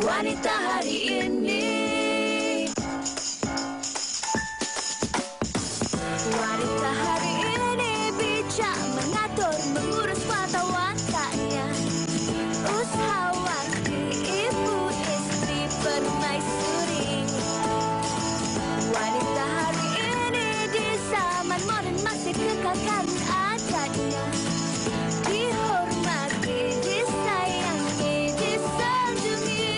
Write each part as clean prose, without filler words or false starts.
Wanita hari ini. Wanita hari ini bijak mengatur, mengurus mata wantanya. Usahawan, ibu, istri, permaisuri. Wanita hari ini di zaman modern masih kekalkan adatnya. Dihormati, disayangi, disanjungi.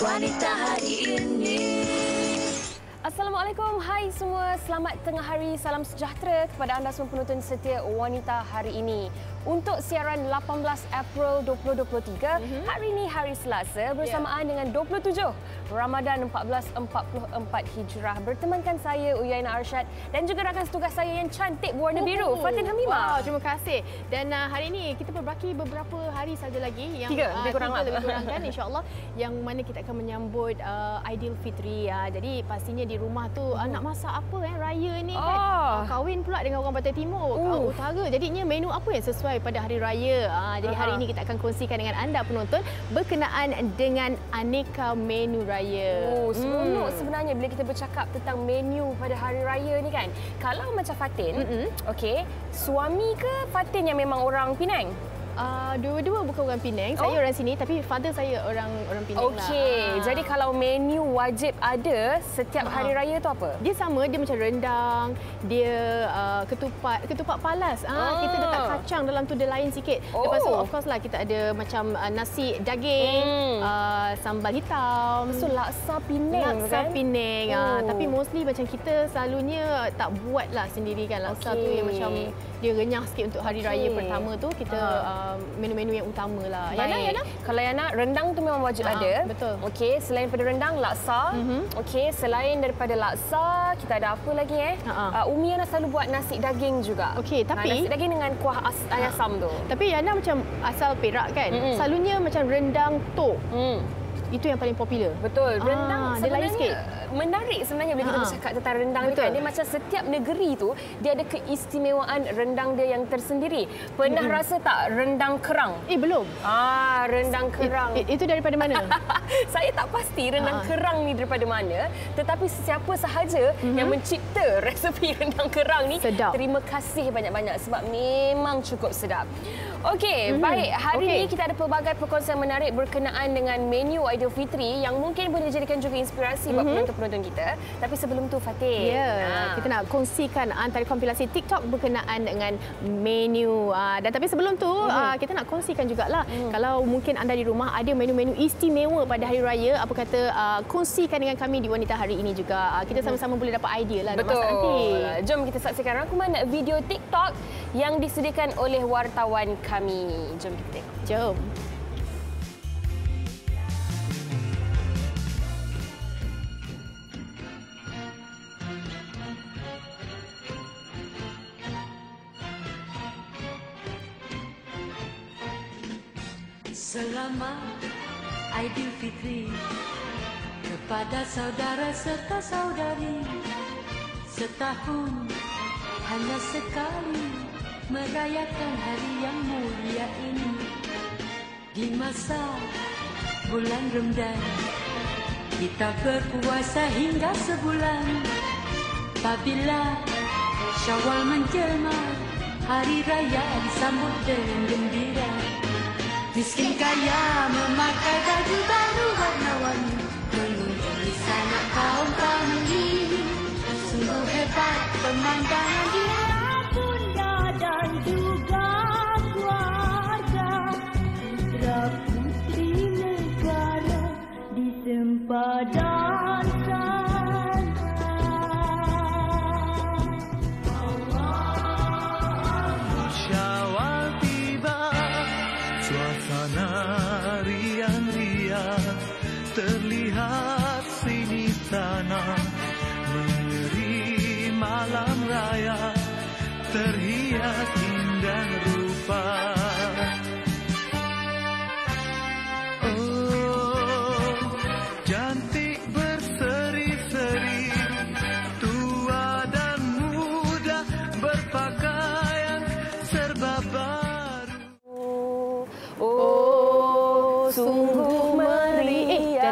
Wanita hari ini. Assalamualaikum, hai semua. Selamat tengah hari, salam sejahtera kepada anda semua penonton setia Wanita hari ini. Untuk siaran 18 April 2023, hari ini hari Selasa bersamaan dengan 27 Ramadan 1444 Hijrah. Bertemankan saya Uyaina Arsyad dan juga rakan setugas saya yang cantik berwarna biru, Fatin Hamimah. Wow, terima kasih. Dan hari ini kita berbaki beberapa hari saja lagi yang tiga lebih kurang kan insya-Allah, yang mana kita akan menyambut Aidilfitri. Jadi pastinya di rumah tu nak masak apa raya ni kan. Kahwin pula dengan orang Pantai Timur, Utara. Jadinya menu apa yang sesuai pada hari raya. Jadi hari ini kita akan kongsikan dengan anda penonton berkenaan dengan aneka menu raya. Seronok sebenarnya bila kita bercakap tentang menu pada hari raya ni kan. Kalau macam Fatin, okey, suami ke Fatin yang memang orang Penang? Dua-dua bukan orang Penang. Saya orang sini tapi father saya orang Penang lah. Okey. Jadi kalau menu wajib ada setiap hari raya tu apa? Dia sama, dia macam rendang, dia ketupat palas. Kita letak kacang dalam tu, dia lain sikit. Lepas tu of course lah kita ada macam nasi daging, sambal hitam. So laksa Penang Laksa Penang. Tapi mostly macam kita selalunya tak buat lah sendiri kan. Laksa tu yang macam dia renyah sikit untuk hari raya pertama tu. Kita menu-menu yang utama lah. Yana? Kalau Yana, rendang tu memang wajib ada. Betul. Okey, selain daripada rendang, laksa. Okey, selain daripada laksa, kita ada apa lagi Umi Yana selalu buat nasi daging juga. Okey, tapi nasi daging dengan kuah asam tu. Tapi Yana macam asal Perak kan. Selalunya macam rendang tok. Itu yang paling popular. Betul. Rendang dia lain sikit. Menarik sebenarnya bila kita bercakap tentang rendang ni kan. Dia macam setiap negeri tu dia ada keistimewaan rendang dia yang tersendiri. Pernah rasa tak rendang kerang? Belum. Rendang kerang. Itu daripada mana? Saya tak pasti rendang kerang ni daripada mana, tetapi siapa sahaja yang mencipta resepi rendang kerang ni, sedap. Terima kasih banyak-banyak sebab memang cukup sedap. Okey, baik. Hari ini kita ada pelbagai perkongsian menarik berkenaan dengan menu Aidilfitri yang mungkin boleh dijadikan juga inspirasi buat penonton-penonton kita. Tapi sebelum tu Fatin, kita nak kongsikan antara kompilasi TikTok berkenaan dengan menu. Dan tapi sebelum tu kita nak kongsikan jugalah kalau mungkin anda di rumah ada menu-menu istimewa pada hari raya, apa kata kongsikan dengan kami di Wanita hari ini juga. Kita sama-sama boleh dapat idea lah nak masak nanti. Jom kita saksikan rangkuman video TikTok yang disediakan oleh wartawan kami. Jom kita tengok. Jom. Selamat Aidilfitri kepada saudara serta saudari. Setahun hanya sekali merayakan hari yang mulia ini. Di masa bulan Ramadan kita berpuasa hingga sebulan. Apabila Syawal menjelma, hari raya disambut dengan gembira. Miskin kaya memakai baju baru warna-warni, mengunjungi sanak kaum kami. Sungguh hebat pemandangan dia, bunda dan juga keluarga. Putra putri negara di sempadan sana. Syawal tiba, suasana riang-riang terlihat sini sana, mengeri malam raya terhias indah rupa. Oh, cantik berseri-seri, tua dan muda berpakaian serba baru. Oh, sungguh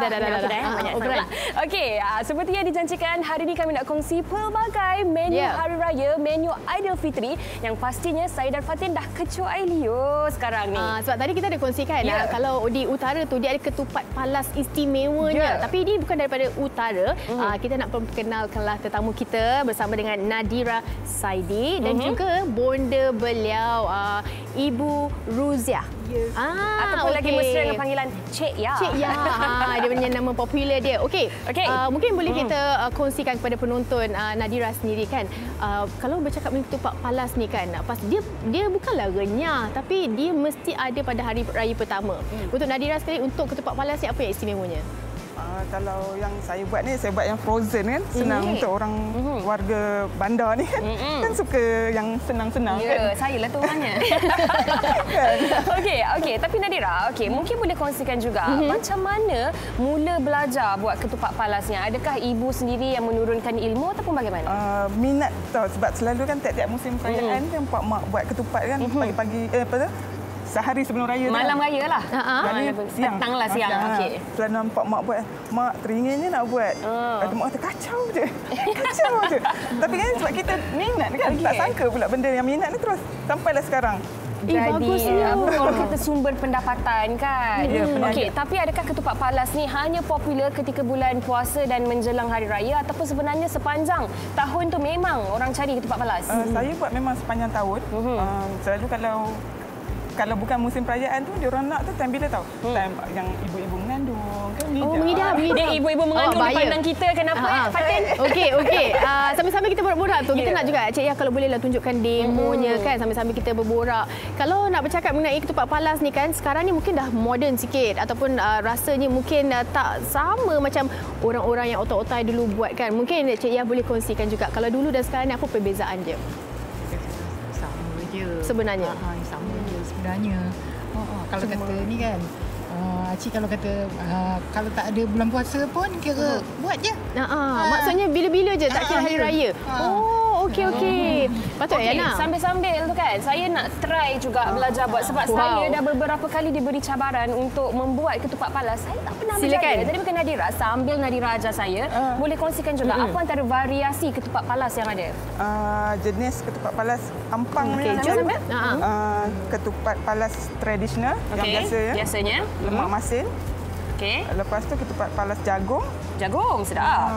Banyak sangat. Okey, seperti yang dijanjikan, hari ini kami nak kongsi pelbagai menu Hari Raya, menu Aidilfitri yang pastinya saya dan Fatin dah kecuali air liur sekarang ni. Sebab tadi kita ada kongsikan kalau di utara tu dia ada ketupat palas istimewanya. Tapi ini bukan daripada utara. Kita nak perkenalkanlah tetamu kita bersama dengan Nadira Saidi dan juga bonda beliau Ibu Ruziah. Ataupun lagi mesra dengan panggilan Cik Ya. Cik Ya. Dia punya nama popular dia. Okey. Mungkin boleh kita kongsikan kepada penonton Nadira sendiri kan. Kalau bercakap mengenai ketupat palas ni kan, dia bukanlah renyah tapi dia mesti ada pada hari raya pertama. Untuk Nadira sekali, untuk ketupat palas ni apa yang istimewanya? Kalau yang saya buat ni, saya buat yang frozen kan. Senang untuk orang warga bandar ni kan. Kan suka yang senang-senang kan. Saya lah tu orangnya. Okey. Tapi Nadira, mungkin boleh kongsikan juga macam mana mula belajar buat ketupat palasnya. Adakah ibu sendiri yang menurunkan ilmu ataupun bagaimana? Minat tau, sebab selalu kan tiap-tiap musim perayaan kan Pak Mak buat ketupat kan pagi-pagi sehari sebelum raya. Malam raya lah. Siang. Petang lah siang. Okey. Selalu nampak Mak buat, Mak teringinnya nak buat. Kata Mak kata kacau je. Kacau je. Tapi kan sebab kita minat kan. Tak sangka pula benda yang minat ni terus sampailah sekarang. Bagusnya. Orang kata sumber pendapatan kan. Okey, tapi adakah ketupat palas ni hanya popular ketika bulan puasa dan menjelang hari raya ataupun sebenarnya sepanjang tahun tu memang orang cari ketupat palas? Saya buat memang sepanjang tahun. Selalu kalau bukan musim perayaan tu, diorang nak tu time bila tahu? Time yang ibu-ibu mengandung kan. Mengidam. Ibu-ibu mengandung di pandang kita. Kenapa Fatin? Okey. Sambil-sambil kita borak-borak tu, kita nak juga Cik Ya kalau bolehlah tunjukkan demonya kan, sambil-sambil kita berborak. Kalau nak bercakap mengenai ketupat palas ni kan, sekarang ni mungkin dah moden sikit ataupun rasanya mungkin tak sama macam orang-orang yang otak-otak dulu buat kan. Mungkin Cik Ya boleh kongsikan juga kalau dulu dan sekarang ni apa perbezaan dia? Sama je. Sebenarnya? Sama je sebenarnya. Kalau kata ni kan, Cik kalau kata kalau tak ada bulan puasa pun kira buat je. Maksudnya bila-bila je, tak kira hari raya. Okey. Patut Yana. Sambil-sambil tu kan, saya nak try juga belajar buat sebab saya dah beberapa kali diberi cabaran untuk membuat ketupat palas. Saya tak pernah berjaya. Jadi bukan Nadira, sambil Nadira ajar saya, boleh kongsikan juga apa antara variasi ketupat palas yang ada? Jenis ketupat palas ampang ni sambil. Ketupat palas tradisional yang biasanya lemak masin. Okey. Lepas tu ketupat palas jagung. Jagung, sedap.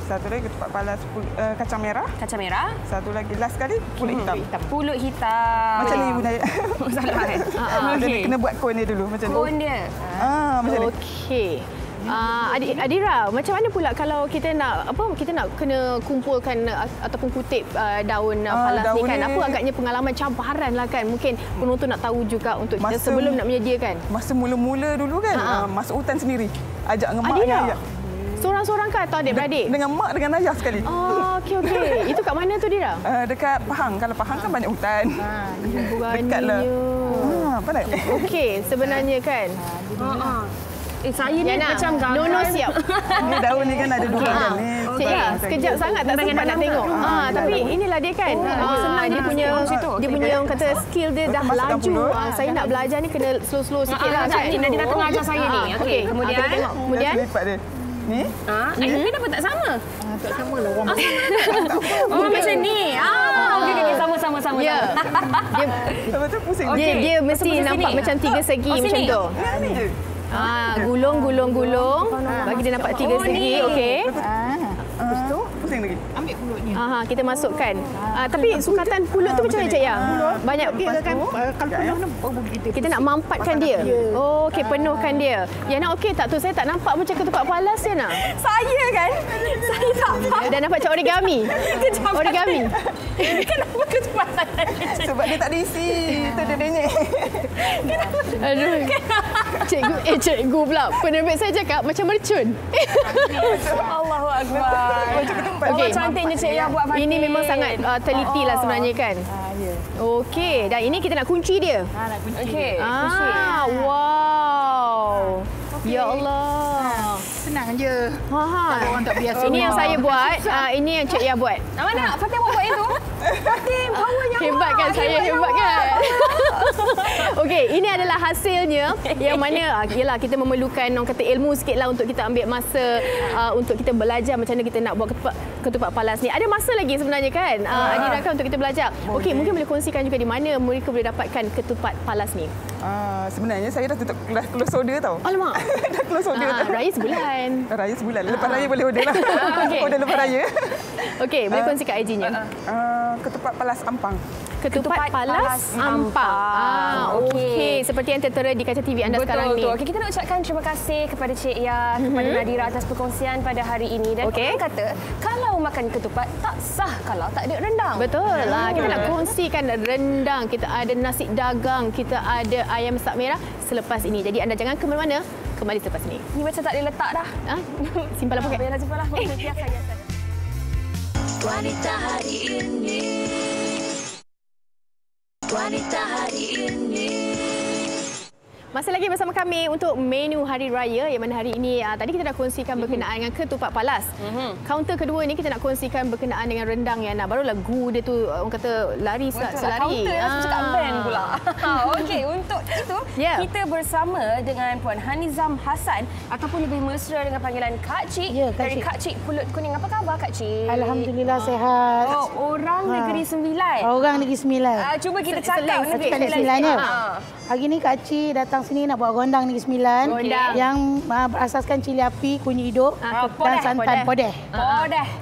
Satu lagi ketupat palas kacang merah. Kacang merah. Satu lagi, last sekali pulut hitam. Pulut hitam. Macam ni Bunda. Salah kan? Jadi kena buat kon dia dulu macam ni. Kon dia. Macam ni. Okey. Adira, macam mana pula kalau kita nak kena kumpulkan ataupun kutip daun palas ni kan? Apa agaknya pengalaman cabaran lah kan? Mungkin penonton nak tahu juga untuk kita sebelum nak menyediakan. Masa mula-mula dulu kan, masuk hutan sendiri. Ajak dengan mak Adira? ayah. Seorang-seorang kan atau adik-beradik? Dengan mak dengan ayah sekali. Okey. Itu kat mana tu Dira? Dekat Pahang. Kalau Pahang kan banyak hutan. Dekatlah. Pandai. Okey, sebenarnya kan. Saya ni macam gagal. Nono siap. Ni daun ni kan ada dua kan ni. Cik Ya, sekejap sangat tak sempat nak tengok. Tapi inilah dia kan. Dia punya orang kata skill dia dah laju. Saya nak belajar ni kena slow-slow sikit lah kan. Dia datang ajar saya ni. Okey, kemudian tengok. Kemudian lipat dia. Ni? Kenapa tak sama? Tak sama lah orang. Macam ni. Okey, sama-sama. Ya. Lepas tu pusing. Dia mesti nampak macam tiga segi macam tu. Ni je. Gulung. Bagi dia nampak tiga segi. Okey. Lepas tu pusing lagi. Ambil pulutnya. Kita masukkan. Tapi sukatan pulut tu macam mana Cik Ya? Banyak kan kalau penuh kita nak mampatkan dia. Okey, penuhkan dia. Yana okey tak tu? Saya tak nampak macam ketupat palas ya nak. Saya kan? Saya tak faham. Dah nampak macam origami. Origami. Kenapa ketupat palas? Sebab dia tak ada isi. Itu dia denyek. Aduh. Cikgu pula. Penerbit saya cakap macam mercun. Allahu Akbar. Okey. Cantiknya Cik Ya buat Fatin. Ini memang sangat teliti lah sebenarnya kan. Okey. Dan ini kita nak kunci dia. Nak kunci. Okey. Wow. Ya Allah. Senang je. Kalau orang tak biasa. Ini yang saya buat. Ini yang Cik Ya buat. Mana Fatin buat itu? Fatim, powernya Hebat kan saya, hebat kan? Okey, ini adalah hasilnya yang mana yalah kita memerlukan orang kata ilmu sikitlah untuk kita ambil masa untuk kita belajar macam mana kita nak buat ketupat palas ni. Ada masa lagi sebenarnya kan? Adira kan untuk kita belajar. Okey, mungkin boleh kongsikan juga di mana mereka boleh dapatkan ketupat palas ni. Sebenarnya saya dah tutup kelas close order tau. Alamak. Dah close order tau. Raya sebulan. Raya sebulan. Lepas raya boleh order lah. Okey. Order lepas raya. Okey, boleh kongsikan IG-nya. Ketupat palas Ampang. Ketupat palas Ampang. Okey, seperti yang tertera di kaca TV anda sekarang ni. Betul. Okay, kita nak ucapkan terima kasih kepada Cik Ya, kepada Nadira atas perkongsian pada hari ini. Dan orang kata, kalau makan ketupat, tak sah kalau tak ada rendang. Betul lah. Kita nak kongsikan rendang. Kita ada nasi dagang. Kita ada ayam masak merah selepas ini. Jadi anda jangan ke mana-mana. Kembali selepas ini. Ni macam tak ada letak dah. Simpan lah poket. Biarlah simpan lah. Biasa. Wanita hari ini. Wanita hari ini. Masih lagi bersama kami untuk menu Hari Raya yang mana hari ini tadi kita dah kongsikan berkenaan dengan ketupat palas. Kaunter kedua ni kita nak kongsikan berkenaan dengan rendang yang barulah gu dia tu orang kata lari selari. Kaunter lah cakap band pula. Okey, untuk itu kita bersama dengan Puan Hanizam Hassan ataupun lebih mesra dengan panggilan Kak Cik dari Kak Cik Pulut Kuning. Apa khabar Kak Cik? Alhamdulillah sehat. Orang Negeri Sembilan. Orang Negeri Sembilan. Cuba kita cakap Negeri Sembilan ya. Hari ni Kak Cik datang sini nak buat gondang Negeri Sembilan yang berasaskan cili api, kunyit hidup dan santan podeh.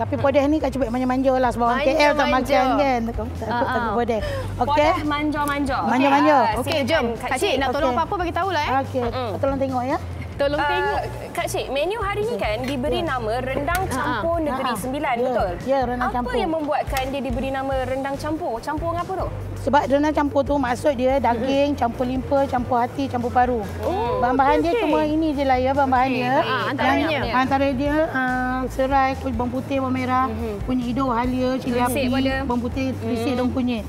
Tapi podeh ni Kak Cik buat manja-manja lah sebab orang KL tak makan kan. Takut podeh. Okey. Podeh manja-manja. Manja-manja. Okey, jom. Kak Cik nak tolong apa-apa bagi tahulah Okey. Tolong tengok ya. Tolong tengok. Kak Cik, menu hari ni kan diberi nama Rendang Campur Negeri Sembilan, betul? Ya, rendang campur. Apa yang membuatkan dia diberi nama Rendang Campur? Campur dengan apa tu? Sebab rendang campur tu maksud dia daging, campur limpa, campur hati, campur paru. Bahan-bahan dia cuma ini je lah ya bahan-bahan dia. Antara dia serai, bawang putih, bawang merah, kunyit hidup, halia, cili api, bawang putih, risik, daun kunyit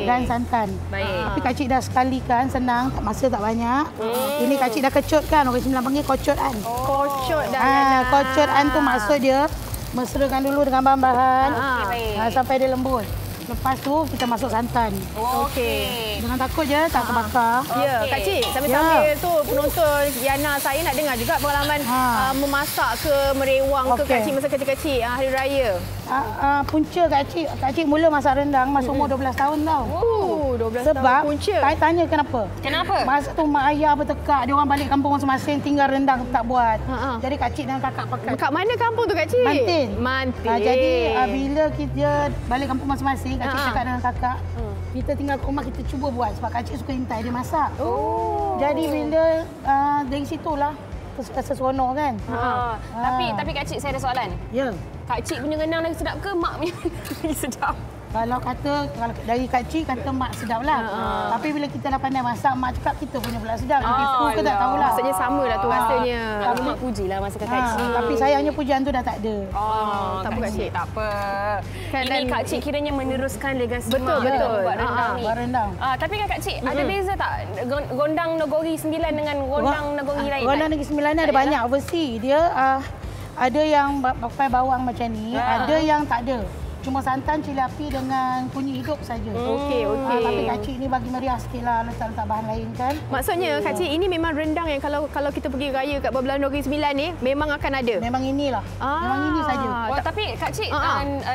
dan santan. Tapi Kak Cik dah sekalikan, senang, masa tak banyak. Ini Kak Cik dah kecutkan, orang Sembilan panggil kocotan. Kocot dah. Kocotan tu maksud dia mesrakan dulu dengan bahan-bahan sampai dia lembut. Lepas tu kita masuk santan. Okey. Jangan takut je tak terbakar. Ya, Kak Cik, sambil-sambil tu penonton Yana saya nak dengar juga pengalaman memasak ke merewang ke Kak Cik masa kecil-kecil hari raya. Punca Kak Cik mula masak rendang masa umur 12 tahun tau. 12 Sebab tahun punca. saya tanya kenapa? Kenapa? Masa tu mak ayah bertekak, dia orang balik kampung masing-masing tinggal rendang tak buat. Jadi Kak Cik dan kakak pakai. Kat mana kampung tu Kak Cik? Mantin. Jadi bila kita balik kampung masing-masing, Kak Cik cakap dengan kakak, kita tinggal kat rumah kita cuba buat sebab Kak Cik suka intai dia masak. Jadi bila dari situlah seronok kan. Tapi Kak Cik, saya ada soalan. Ya. Kak Cik punya rendang lagi sedap ke mak punya lagi sedap? Kalau dari Kak Cik kata mak sedap lah. Tapi bila kita dah pandai masak, mak cakap kita punya pula sedap. Kita suka ke tak tahulah. Maksudnya sama lah tu rasanya. Tapi mak pujilah masa Kak Cik. Tapi sayangnya pujian tu dah tak ada. Tak apa Kak Cik. Tak apa. Kan Ini Kak Cik kiranya meneruskan legasi Betul, mak betul. buat rendang ni. Buat rendang. Tapi kan Kak Cik, ada beza tak gondang Negeri Sembilan dengan gondang Negeri lain? Gondang Negeri Sembilan ni ada banyak versi. Dia ada yang pakai bawang macam ni, ada yang tak ada. Cuma santan, cili api dengan kunyit hidup saja. Okey. Tapi Kak Cik ni bagi meriah sikitlah, letak bahan lain kan. Maksudnya Kak Cik ini memang rendang yang kalau kita pergi raya kat Bebelan Negeri Sembilan ni memang akan ada. Memang inilah. Memang ini saja. Tapi Kak Cik,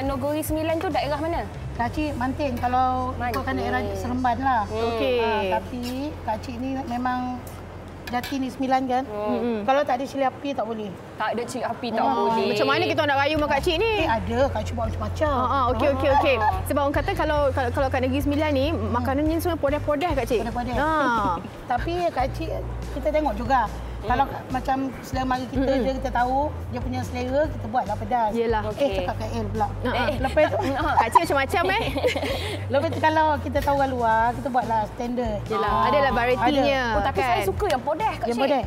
Negeri Sembilan tu daerah mana? Kak Cik Mantin kalau ikutkan daerah Seremban lah. Okey. Tapi Kak Cik ni memang Jati ni 9 kan. Kalau tak ada cili api tak boleh. Tak ada cili api tak boleh. Macam mana kita nak rayu sama Kak Cik ni? Ada. Kak Cik buat macam-macam. Okey. Sebab orang kata kalau kat Negeri Sembilan ni makanannya semua podeh-podeh Kak Cik. Podeh-podeh. Tapi Kak Cik kita tengok juga. Kalau macam selera mari kita je kita tahu dia punya selera, kita buatlah pedas. Yelah. Cakap kat L pula. Lepas tu Kak Cik macam-macam lepas tu kalau kita tahu kat luar, kita buatlah standard. Yelah. Adalah varietinya. Tapi saya suka yang podeh Kak Cik. Yang podeh.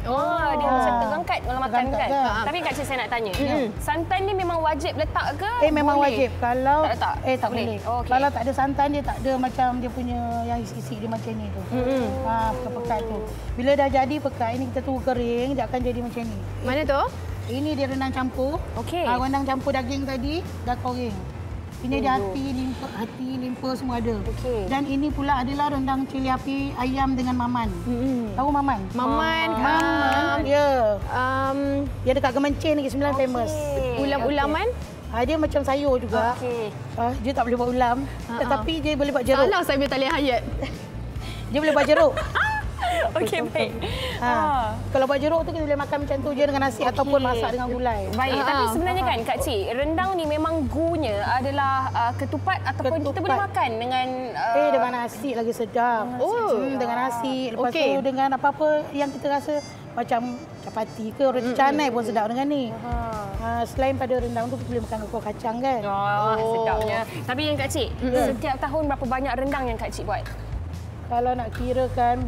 Dia macam terangkat kalau makan kan. Tapi Kak Cik saya nak tanya. Santan ni memang wajib letak ke? Memang wajib. Kalau tak boleh. Kalau tak ada santan dia tak ada macam dia punya yang isi-isi dia macam ni tu. Pekat tu. Bila dah jadi pekat ini kita tunggu kering, dia akan jadi macam ni. Mana tu? Ini dia rendang campur. Okey. Rendang campur daging tadi dah kering. Ini ada hati, limpa semua ada. Okey. Dan ini pula adalah rendang cili api ayam dengan maman. Tahu maman? Maman. Ya. Dia dekat Gemencing Negeri Sembilan famous. Ulam-ulaman. Dia macam sayur juga. Dia tak boleh buat ulam. Tetapi dia boleh buat jeruk. Salah saya punya talian hayat. Dia boleh buat jeruk. Okey, baik. Kalau buat jeruk tu kita boleh makan macam tu je dengan nasi ataupun masak dengan gulai. Baik, tapi sebenarnya kan Kak Cik, rendang ni memang gunya adalah ketupat ataupun kita boleh makan dengan dengan nasi lagi sedap. Dengan nasi. Lepas tu dengan apa-apa yang kita rasa macam capati ke roti canai pun sedap dengan ni. Selain pada rendang tu kita boleh makan kuah kacang kan. Sedapnya. Tapi yang Kak Cik, setiap tahun berapa banyak rendang yang Kak Cik buat? Kalau nak kirakan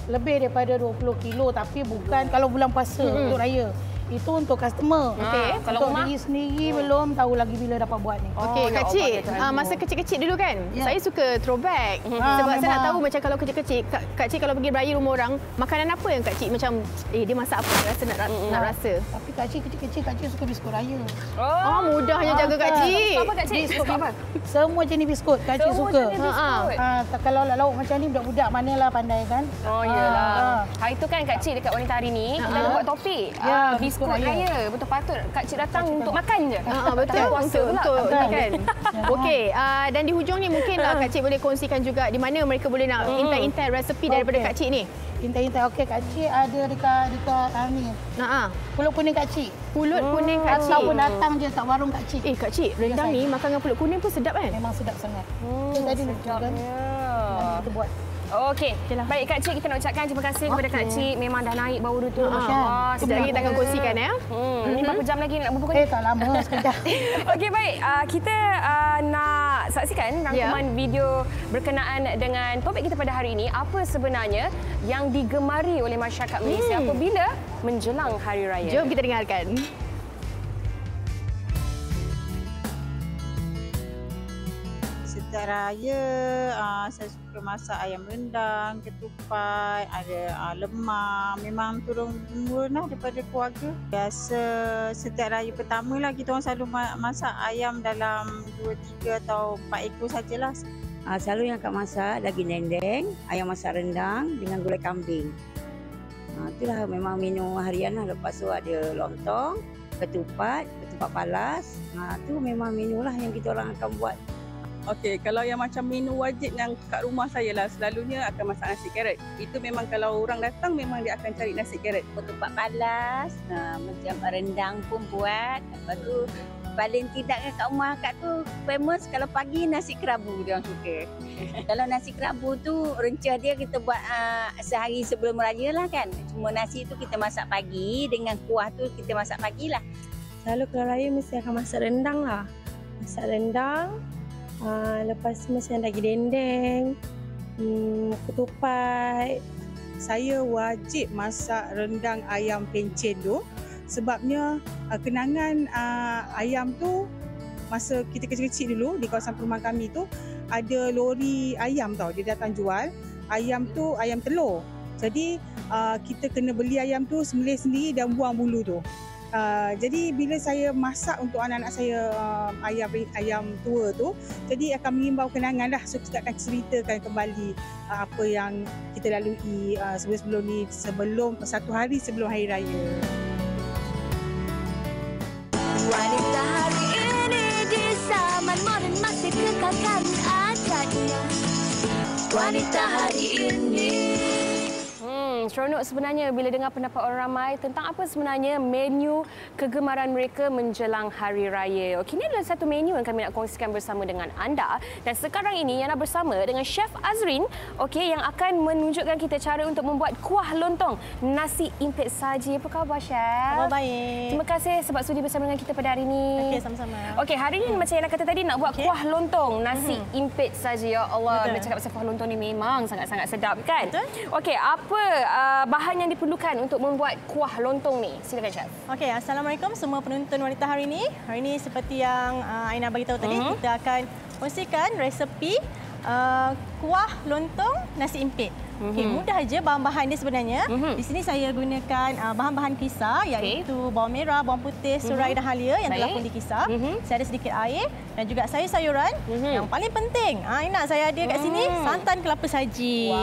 lebih daripada 20 kilo tapi bukan kalau bulan puasa untuk raya. Itu untuk customer. Kalau untuk diri sendiri belum tahu lagi bila dapat buat ni. Okey, Kak Cik, masa kecil-kecil dulu kan, saya suka throwback. Sebab saya nak tahu macam kalau kecil-kecil, Kak Cik kalau pergi beraya rumah orang, makanan apa yang Kak Cik macam, dia masak apa, rasa nak rasa. Tapi Kak Cik kecil-kecil, Kak Cik suka biskut raya. Mudahnya jaga Kak Cik. Apa Kak Cik? Biskut apa? Semua jenis biskut Kak Cik suka. Kalau lauk macam ni, budak-budak manalah pandai kan? Iyalah. Hari tu kan Kak Cik dekat Wanita Hari ni, kita buat topik. Biskut raya. Betul, patut Kak Cik datang untuk makan je. Betul, untuk kan. Okey, dan di hujung ni mungkinlah Kak Cik boleh kongsikan juga di mana mereka boleh nak intai-intai resepi daripada Kak Cik ni. Intai-intai. Okey, Kak Cik ada dekat ni. Pulut kuning Kak Cik. Pulut kuning Kak Cik. Ataupun datang je kat warung Kak Cik. Kak Cik, rendang ni makan dengan pulut kuning pun sedap kan? Memang sedap sangat. Tadi sedapnya. Kita buat. Okey. Baik Kak Cik, kita nak ucapkan terima kasih kepada Kak Cik. Memang dah naik bau tu. Masya-Allah. Sekejap lagi kita akan kongsikan ya. Ini berapa jam lagi nak berbuka? Tak lama sekejap. Okey, baik. Kita nak saksikan rangkuman video berkenaan dengan topik kita pada hari ini. Apa sebenarnya yang digemari oleh masyarakat Malaysia apabila menjelang Hari Raya? Jom kita dengarkan. Setiap raya, saya suka masak ayam rendang, ketupat, ada lemak. Memang turun-temurun lah daripada keluarga. Biasa setiap raya pertama lah kita orang selalu masak ayam dalam 2, 3 atau 4 ekor sajalah. Selalu yang Kak masak daging dendeng, ayam masak rendang dengan gulai kambing. Itulah memang menu harian lah. Lepas tu ada lontong, ketupat palas. Itu memang menu lah yang kita orang akan buat. Okey, kalau yang macam menu wajib yang kat rumah saya lah, selalunya akan masak nasi carrot. Itu memang kalau orang datang memang dia akan cari nasi carrot. Ketupat palas, macam rendang pun buat. Lepas tu paling tidak kat rumah Kak tu famous kalau pagi nasi kerabu dia orang suka. Kalau nasi kerabu tu rencah dia kita buat sehari sebelum raya lah kan. Cuma nasi tu kita masak pagi dengan kuah tu kita masak pagi lah. Selalu kalau raya mesti akan masak rendang lah. Masak rendang. Lepas macam daging dendeng, ketupat. Saya wajib masak rendang ayam pencen tu sebabnya kenangan ayam tu masa kita kecil-kecil dulu di kawasan perumahan kami tu ada lori ayam tau, dia datang jual ayam tu ayam telur. Jadi kita kena beli ayam tu sembelih sendiri dan buang bulu tu. Jadi bila saya masak untuk anak-anak saya ayam tua tu, jadi akan mengimbau kenangan lah. So kita akan ceritakan kembali apa yang kita lalui sebelum ni, satu hari sebelum Hari Raya. Wanita hari ini di zaman moden masih kekalkan adatnya. Wanita hari ini. Seronok sebenarnya bila dengar pendapat orang ramai tentang apa sebenarnya menu kegemaran mereka menjelang Hari Raya. Okey, ini adalah satu menu yang kami nak kongsikan bersama dengan anda. Dan sekarang ini Yana bersama dengan Chef Azrin, okey, yang akan menunjukkan kita cara untuk membuat kuah lontong nasi impit saji. Apa khabar, Chef? Khabar baik. Terima kasih sebab sudi bersama dengan kita pada hari ini. Okey, sama-sama. Okey, hari ini macam Yana kata tadi nak buat kuah lontong nasi impit saji. Ya Allah, bila cakap pasal kuah lontong ni memang sangat-sangat sedap kan? Betul. Okey, apa bahan yang diperlukan untuk membuat kuah lontong ni? Silakan, Chef. Okey, Assalamualaikum semua penonton Wanita Hari ini. Hari ini seperti yang Aina bagi tahu tadi, kita akan kongsikan resepi kuah lontong nasi impit. Okey, mudah aja bahan-bahan dia sebenarnya. Di sini saya gunakan bahan-bahan kisar iaitu bawang merah, bawang putih, serai dan halia yang telah pun dikisar. Saya ada sedikit air dan juga sayur-sayuran. Yang paling penting, Aina, saya ada kat sini santan kelapa saji.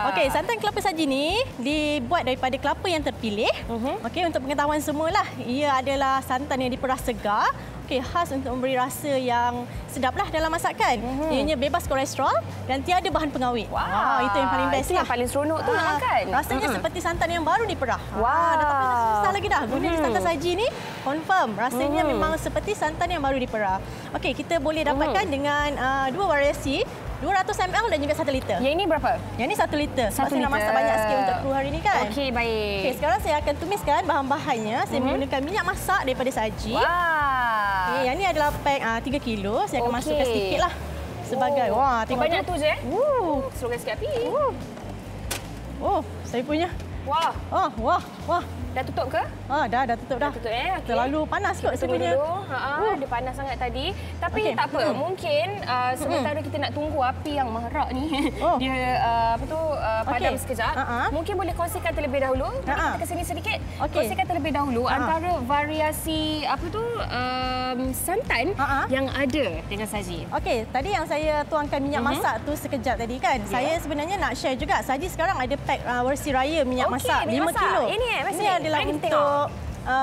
Okey, santan kelapa saji ni dibuat daripada kelapa yang terpilih. Okey, untuk pengetahuan semualah, ia adalah santan yang diperas segar. Okey, khas untuk memberi rasa yang sedaplah dalam masakan. Ianya bebas kolesterol dan tiada bahan pengawet. Itu yang paling best. Itu yang paling seronok tu nak makan. Rasanya seperti santan yang baru diperah. Dah tak payah susah lagi dah. Guna santan saji ni confirm rasanya memang seperti santan yang baru diperah. Okey, kita boleh dapatkan dengan dua variasi. 200 ml dan juga 1 liter. Yang ini berapa? Yang ini 1 liter. Sebab saya nak masak banyak sikit untuk kru hari ini kan. Okey, baik. Okey, sekarang saya akan tumiskan bahan-bahannya. Saya menggunakan minyak masak daripada saji. Okay, yang ini adalah pack 3 kilo. Saya akan masukkan sedikit lah. Sebagai, tengok banyak tu je. Serongkan sikit api. Saya punya. Wah. Dah tutup ke? Dah tutup dah. Tutup Okay. Terlalu panas kot sebenarnya. Dia panas sangat tadi. Tapi tak apa. Mungkin sementara kita nak tunggu api yang marak ni dia padam sekejap. Mungkin boleh kongsikan terlebih dahulu. Kita ke sini sedikit. Kongsikan terlebih dahulu antara variasi santan yang ada dengan saji. Okey, tadi yang saya tuangkan minyak masak tu sekejap tadi kan. Saya sebenarnya nak share juga. Saji sekarang ada pack versi raya minyak masak 5 kilo. Ini adalah untuk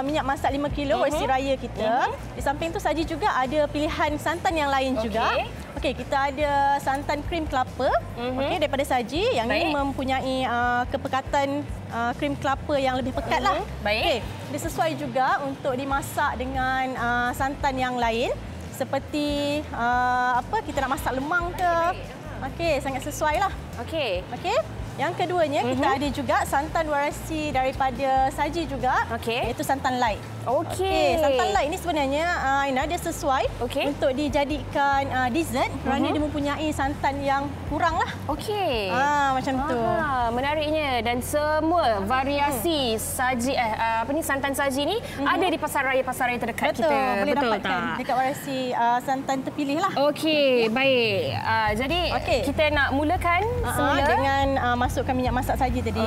minyak masak 5 kilo versi raya kita. Di samping tu saji juga ada pilihan santan yang lain juga. Okey, kita ada santan krim kelapa daripada saji. Yang ini mempunyai kepekatan krim kelapa yang lebih pekat lah. Okey, dia sesuai juga untuk dimasak dengan santan yang lain seperti kita nak masak lemang ke. Okey, sangat sesuai lah. Okey. Yang keduanya kita ada juga santan variasi daripada saji juga, iaitu santan light. Santan light ni sebenarnya Aina dia sesuai untuk dijadikan dessert kerana dia mempunyai santan yang kurang lah. Macam tu. Menariknya dan semua variasi saji santan saji ni ada di pasar raya terdekat kita. Boleh dapatkan dekat variasi santan terpilih lah. Baik. Jadi kita nak mulakan semula dengan masukkan minyak masak saji tadi.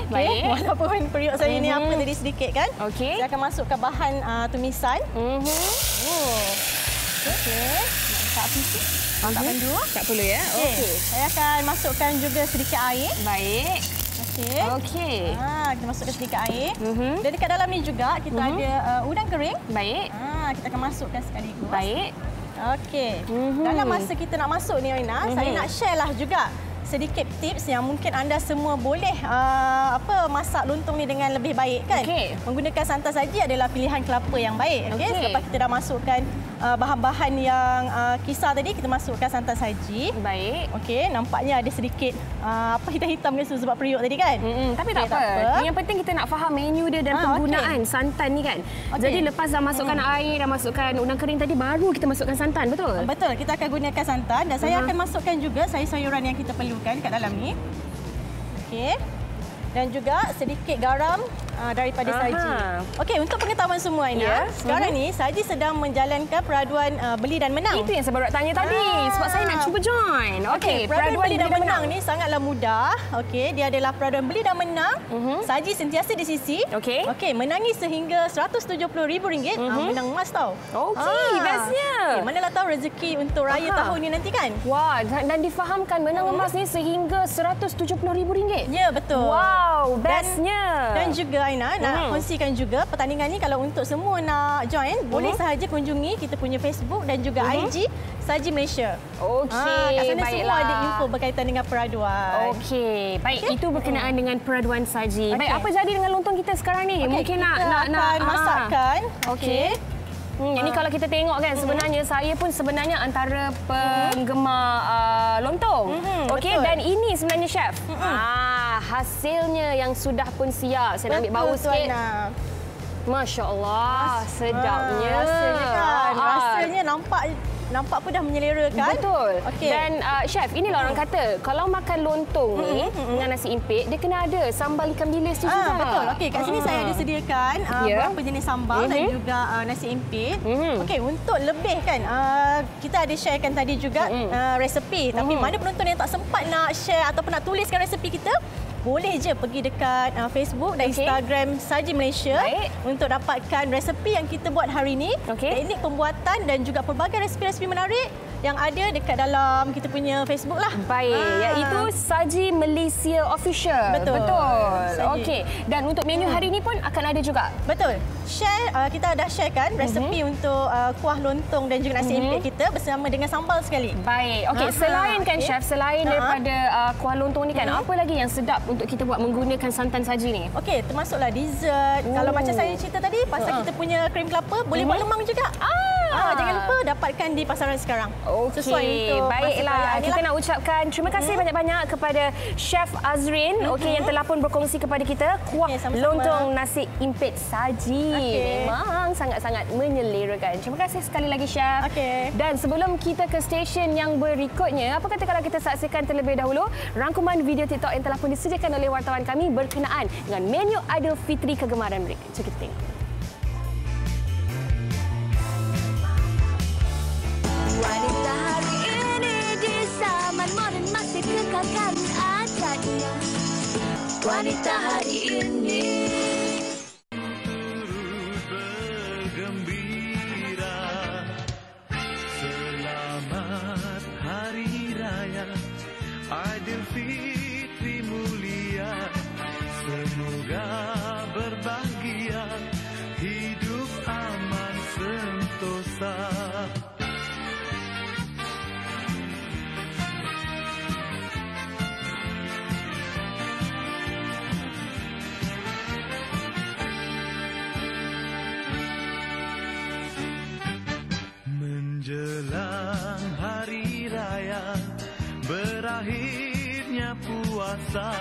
Baik. Walaupun periuk saya ni apa tadi sedikit kan. Saya akan masukkan bahan tumisan. Tak api sikit. Letakkan dulu. Tak perlu ya. Saya akan masukkan juga sedikit air. Baik. Kita masukkan sedikit air. Dan dekat dalam ni juga kita ada udang kering. Baik. Kita akan masukkan sekaligus. Baik. Dalam masa kita nak masuk ni Aina, saya nak share lah juga sedikit tips yang mungkin anda semua boleh masak lontong ni dengan lebih baik kan. Menggunakan santan saji adalah pilihan kelapa yang baik. Selepas kita dah masukkan bahan-bahan yang kisar tadi, kita masukkan santan saji. Baik. Nampaknya ada sedikit hitam-hitam ni sebab periuk tadi kan. Tapi tak apa. Yang penting kita nak faham menu dia dan penggunaan santan ni kan. Jadi lepas dah masukkan air, dah masukkan udang kering tadi, baru kita masukkan santan, betul? Betul. Kita akan gunakan santan dan saya akan masukkan juga sayur-sayuran yang kita perlukan kat dalam ni. Dan juga sedikit garam daripada saji. Untuk pengetahuan semua Aina, sekarang ni saji sedang menjalankan peraduan beli dan menang. Itu yang saya baru tanya tadi sebab saya nak cuba join. Peraduan beli dan menang ni sangatlah mudah. Dia adalah peraduan beli dan menang. Saji sentiasa di sisi. Menangi sehingga RM170,000 menang emas tau. Bestnya. Manalah tahu rezeki untuk raya tahun ni nanti kan. Dan difahamkan menang emas ni sehingga RM170,000. Ya, betul. Bestnya. Dan juga Aina nak kongsikan juga pertandingan ni kalau untuk semua nak join, boleh sahaja kunjungi kita punya Facebook dan juga IG Saji Malaysia. Kat sana semua ada info berkaitan dengan peraduan. Baik. Itu berkenaan dengan peraduan saji. Baik, apa jadi dengan lontong kita sekarang ni? Mungkin nak masakkan. Ini kalau kita tengok kan sebenarnya saya pun sebenarnya antara penggemar lontong. Dan ini sebenarnya chef. Hasilnya yang sudah pun siap. Saya nak ambil bau sikit. Masya Allah, sedapnya. Rasanya nampak nampak pun dah menyelerakan. Betul. Okey. Dan chef, inilah orang kata kalau makan lontong ni dengan nasi impit, dia kena ada sambal ikan bilis tu juga. Betul. Okey, kat sini saya ada sediakan beberapa jenis sambal dan juga nasi impit. Okey, untuk lebih kan kita ada sharekan tadi juga resepi. Tapi mana penonton yang tak sempat nak share ataupun nak tuliskan resepi kita, boleh je pergi dekat Facebook dan Instagram Saji Malaysia untuk dapatkan resepi yang kita buat hari ini, teknik pembuatan dan juga pelbagai resepi-resepi menarik yang ada dekat dalam kita punya Facebook lah. Baik, iaitu Saji Malaysia Official. Betul. Okey. Dan untuk menu hari ini pun akan ada juga. Betul. Share, kita dah sharekan resepi untuk kuah lontong dan juga nasi impit kita bersama dengan sambal sekali. Baik. Okey, selain kan chef, selain daripada kuah lontong ni kan, apa lagi yang sedap untuk kita buat menggunakan santan saji ni? Okey, termasuklah dessert. Kalau macam saya cerita tadi pasal kita punya krim kelapa, boleh buat lemang juga. Jangan lupa dapatkan di pasaran sekarang. Okey, baiklah. Kita nak ucapkan terima kasih banyak-banyak kepada Chef Azrin yang telah pun berkongsi kepada kita kuah lontong nasi impit saji. Memang sangat-sangat menyelerakan. Terima kasih sekali lagi Chef. Dan sebelum kita ke stesen yang berikutnya, apa kata kalau kita saksikan terlebih dahulu rangkuman video TikTok yang telah pun disediakan oleh wartawan kami berkenaan dengan menu Aidilfitri kegemaran mereka. Jom kita tengok. Wanita hari ini di zaman moden masih kekalkan adatnya. Wanita hari ini bergembira. Selamat Hari Raya Aidilfitri mulia. Semoga berbahagia, hidup aman sentosa. Menjelang hari raya, berakhirnya puasa,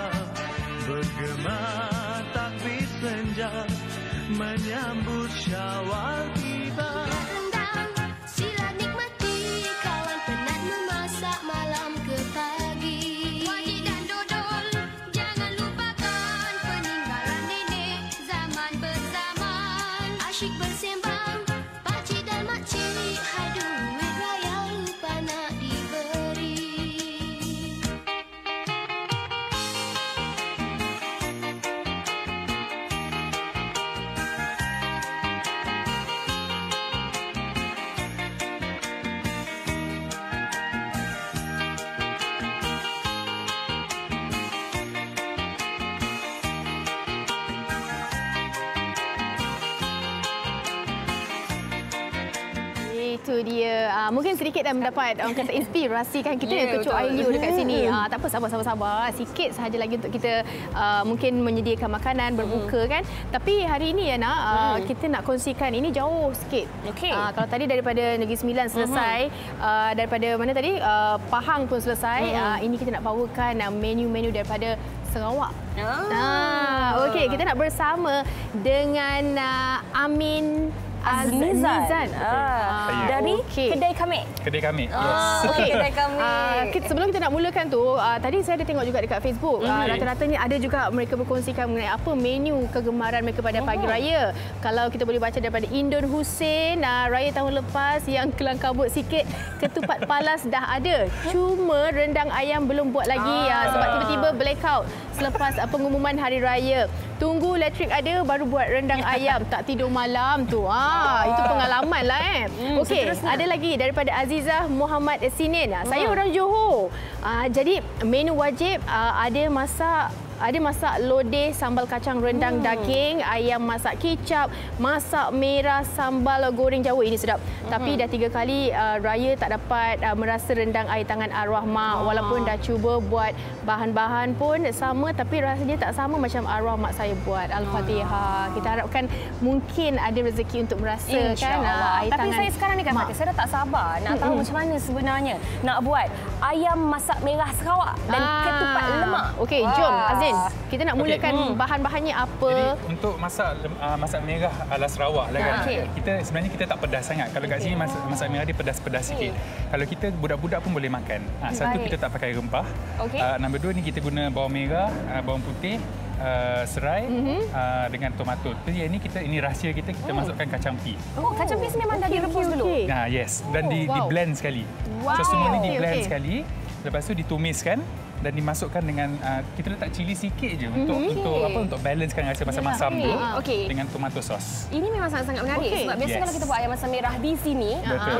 bergema takbir senja, menyambut Syawal tiba. sila nikmati, kawan penat memasak malam ke pagi. Wajib dan dodol, jangan lupakan peninggalan nenek zaman berzaman. Asyik bersembang, pakcik dan makcik, hai duit raya lupa nak diberi. Itu dia. Mungkin sedikit dah mendapat orang kata inspirasi kan kita kecoak air liur dekat sini. Tak apa, sabar. Sikit sahaja lagi untuk kita mungkin menyediakan makanan berbuka kan. Tapi hari ini ya nak kita nak kongsikan ini jauh sikit. Kalau tadi daripada Negeri Sembilan selesai, daripada mana tadi Pahang pun selesai. Ini kita nak bawakan menu-menu daripada Sarawak. Okey, kita nak bersama dengan Amin Azmizan dari Kedai Kami. Kedai Kami. Kedai Kami. Sebelum kita nak mulakan tu, tadi saya ada tengok juga dekat Facebook. Rata-ratanya ada juga mereka berkongsikan mengenai apa menu kegemaran mereka pada pagi raya. Kalau kita boleh baca daripada Indon Hussein, raya tahun lepas yang kelang kabut sikit, ketupat palas dah ada. Cuma rendang ayam belum buat lagi sebab tiba-tiba blackout selepas pengumuman hari raya. Tunggu elektrik ada baru buat rendang ayam. Tak tidur malam tu. Itu pengalaman lah Okey, ada lagi daripada Azizah Muhammad Sinin. Saya orang Johor. Jadi menu wajib ada masak lodeh sambal kacang rendang daging, ayam masak kicap, masak merah sambal goreng Jawa. Ini sedap. Tapi dah 3 kali raya tak dapat merasa rendang air tangan arwah mak. Walaupun dah cuba buat bahan-bahan pun sama, tapi rasanya tak sama macam arwah mak saya buat. Al-Fatihah. Kita harapkan mungkin ada rezeki untuk merasakan air Tapi tangan saya sekarang ni kan Fatih, saya dah tak sabar nak tahu macam mana sebenarnya nak buat ayam masak merah Sarawak dan ketupat lemak. Okey, jom Azim Nin, kita nak mulakan bahan-bahannya apa? Jadi untuk masak merah ala Sarawak lah kan. Sebenarnya kita tak pedas sangat. Kalau kat sini masak merah dia pedas-pedas sikit. Kalau kita budak-budak pun boleh makan. Satu kita tak pakai rempah. Nombor dua ni kita guna bawang merah, bawang putih, serai dengan tomato. Jadi ini rahsia kita masukkan kacang pi. Kacang pi memang dah direbus dulu. Yes, dan di blend sekali. So semua ni di blend sekali. Lepas tu ditumiskan dan dimasukkan dengan kita letak cili sikit je untuk balancekan rasa masam-masam tu dengan tomato sauce. Ini memang sangat-sangat menarik sebab biasa kalau kita buat ayam masam merah di sini,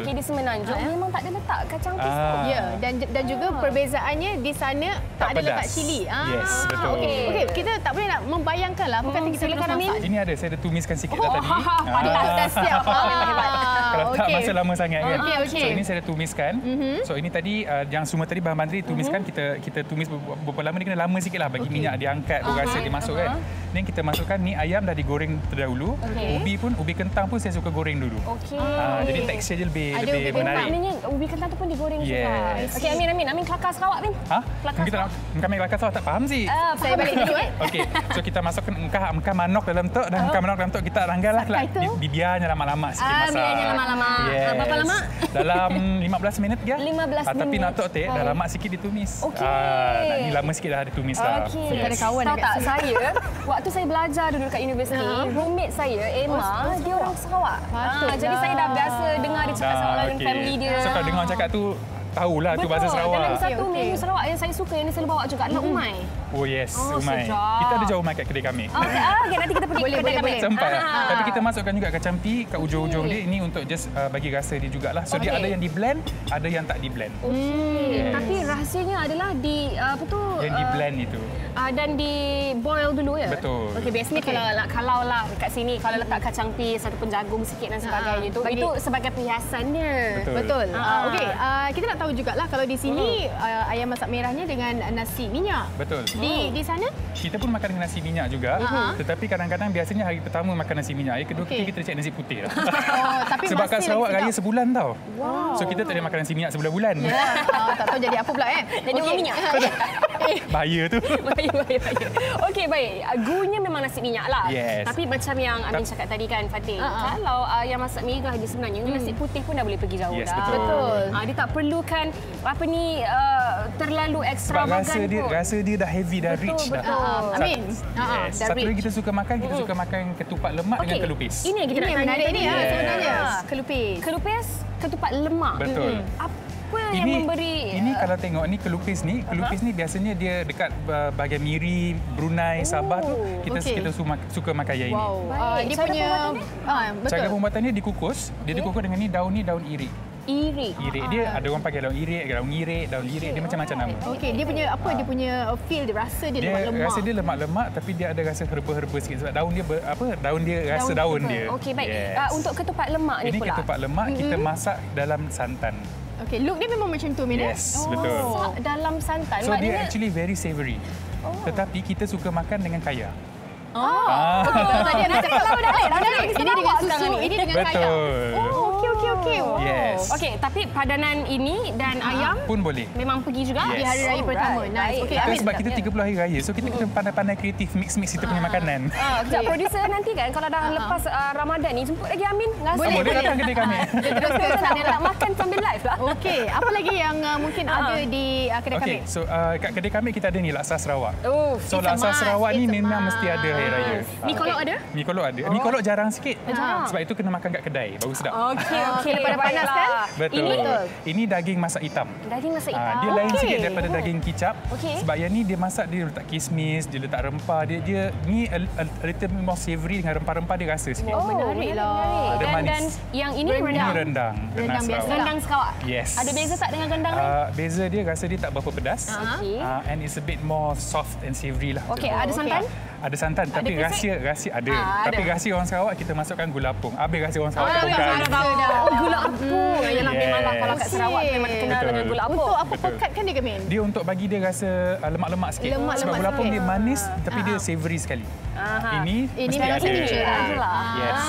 di Semenanjung memang tak ada letak kacang pisau. Ya, dan juga perbezaannya di sana tak ada letak cili. Yes, betul. Okey, kita tak boleh nak membayangkan lah apa kata kita silakan Amin. Ini ada saya dah tumiskan sikit dah tadi. Dah siap. Kalau tak masa lama sangat kan. So ini saya dah tumiskan. So ini tadi yang semua tadi bahan-bahan tadi tumiskan, kita tumis berapa lama, dia kena lama sikit lah bagi minyak diangkat, rasa dia masuk kan. Then kita masukkan ni ayam dah digoreng terdahulu. Ubi kentang pun saya suka goreng dulu. Jadi tekstur dia lebih menarik. Maknanya ubi kentang tu pun digoreng juga. Okey Amin kelakar Sarawak Amin. Kami kelakar Sarawak tak faham sih. Saya balik dulu Okey, so kita masukkan engkah manok dalam tok dan engkah manok dalam tok kita ranggai lah. Biarnya lama-lama sikit masak. Biarnya lama-lama. Berapa lama? Dalam 15 minit ya. 15 minit. Tapi nak tok dah lama sikit ditumis. Ni lama sikit dah ditumis lah. Ada kawan dekat saya. Waktu saya belajar dulu dekat universiti, roommate saya Emma, dia orang Sarawak. Jadi saya dah biasa dengar dia cakap Sarawak dengan family dia. So kalau dengar cakap tu tahulah tu bahasa Sarawak. Dan satu menu Sarawak yang saya suka yang saya bawa juga adalah umai. Oh yes, umai. Kita ada jual umai kat kedai kami. Okey, nanti kita pergi ke kedai kami. Sempat. Tapi kita masukkan juga kacang pi kat ujung-ujung dia. Ini untuk just bagi rasa dia jugalah. So dia ada yang di blend, ada yang tak di blend. Tapi rahsianya adalah di yang di blend itu. Dan di boil dulu ya. Betul. Okey, biasanya kalau lah kat sini kalau letak kacang pi ataupun jagung sikit dan sebagainya itu sebagai perhiasannya. Betul. Okey, kita nak tahu jugalah kalau di sini ayam masak merahnya dengan nasi minyak. Betul. Di sana kita pun makan dengan nasi minyak juga. Tetapi kadang-kadang biasanya hari pertama makan nasi minyak, hari kedua kita cek nasi putih. Tapi sebab kat Sarawak raya sebulan tau. So kita tak boleh makan nasi minyak sebulan-bulan. Tak tahu jadi apa pula Jadi orang minyak. Bahaya tu. Bahaya. Okey, baik. Gurunya memang nasi minyak lah. Yes. Tapi macam yang Amin cakap tadi kan, Fatih. Kalau yang masak merah dia sebenarnya nasi putih pun dah boleh pergi jauh dah. Betul. Dia tak perlukan terlalu ekstravagan pun. Rasa dia dah heavy, dah rich dah. Amin. Satu lagi kita suka makan ketupat lemak dengan kelupis. Ini yang kita nak menarik ni sebenarnya. Kelupis, ketupat lemak. Betul. Yang memberi ini kalau tengok ni kelupis ni biasanya dia dekat bahagian Miri, Brunei, Sabah tu kita suka makan yang ini. Dia punya cara pembuatannya dikukus, dia dikukus dengan ni daun irik. Irik dia ada orang pakai daun irik, daun lirik, dia macam-macam nama. Okey, dia punya apa? Dia punya feel, dia rasa dia lemak-lemak. Rasa dia lemak-lemak tapi dia ada rasa herba-herba sikit sebab daun dia rasa daun dia. Okey, baik. Untuk ketupat lemak ni pula. Ini ketupat lemak kita masak dalam santan. Okey, look dia memang macam tu, Mina. Yes, betul. Dalam santan. So dia actually very savoury. Tetapi kita suka makan dengan kaya. Nanti kalau dah ini dengan susu, ini dengan kaya. Okey. Yes. Okey, tapi padanan ini dan ayam pun boleh. Memang pergi juga di hari raya pertama. Nice. Okey, sebab kita 30 hari raya, so kita kena pandai-pandai kreatif mix kita punya makanan. Sekejap, producer nanti kan kalau dah lepas Ramadan ni jemput lagi Amin. Boleh datang kedai kami. Terus ke sana nak makan sambil live lah. Okey, apa lagi yang mungkin ada di kedai kami? Okey, so kat kedai kami kita ada ni laksa Sarawak. So laksa Sarawak ni memang mesti ada hari raya. Mi kolok ada? Mi kolok ada. Mi kolok jarang sikit. Sebab itu kena makan kat kedai, baru sedap. Okey, daripada panas kan? Betul. Ini daging masak hitam. Daging masak hitam. Dia lain sikit daripada daging kicap. Sebab yang ni dia masak, dia letak kismis, dia letak rempah, dia ni a little more savoury dengan rempah-rempah dia rasa sikit. Menariklah. Ada manis. Dan yang ini rendang. Rendang biasa. Rendang Sarawak. Yes. Ada beza tak dengan rendang lain? Beza dia rasa dia tak berapa pedas. And it's a bit more soft and savoury lah. Okey, ada santan? Ada santan, tapi rahsia ada. Tapi rahsia orang Sarawak kita masukkan gula apung. Habis rahsia orang Sarawak gula apung. Yalah memanglah kalau kat Sarawak memang dikenal dengan gula apung. Untuk apa pekat kan dia Gamin? Dia untuk bagi dia rasa lemak-lemak sikit. Sebab gula apung dia manis tapi dia savoury sekali. Ini mesti ada. Yes.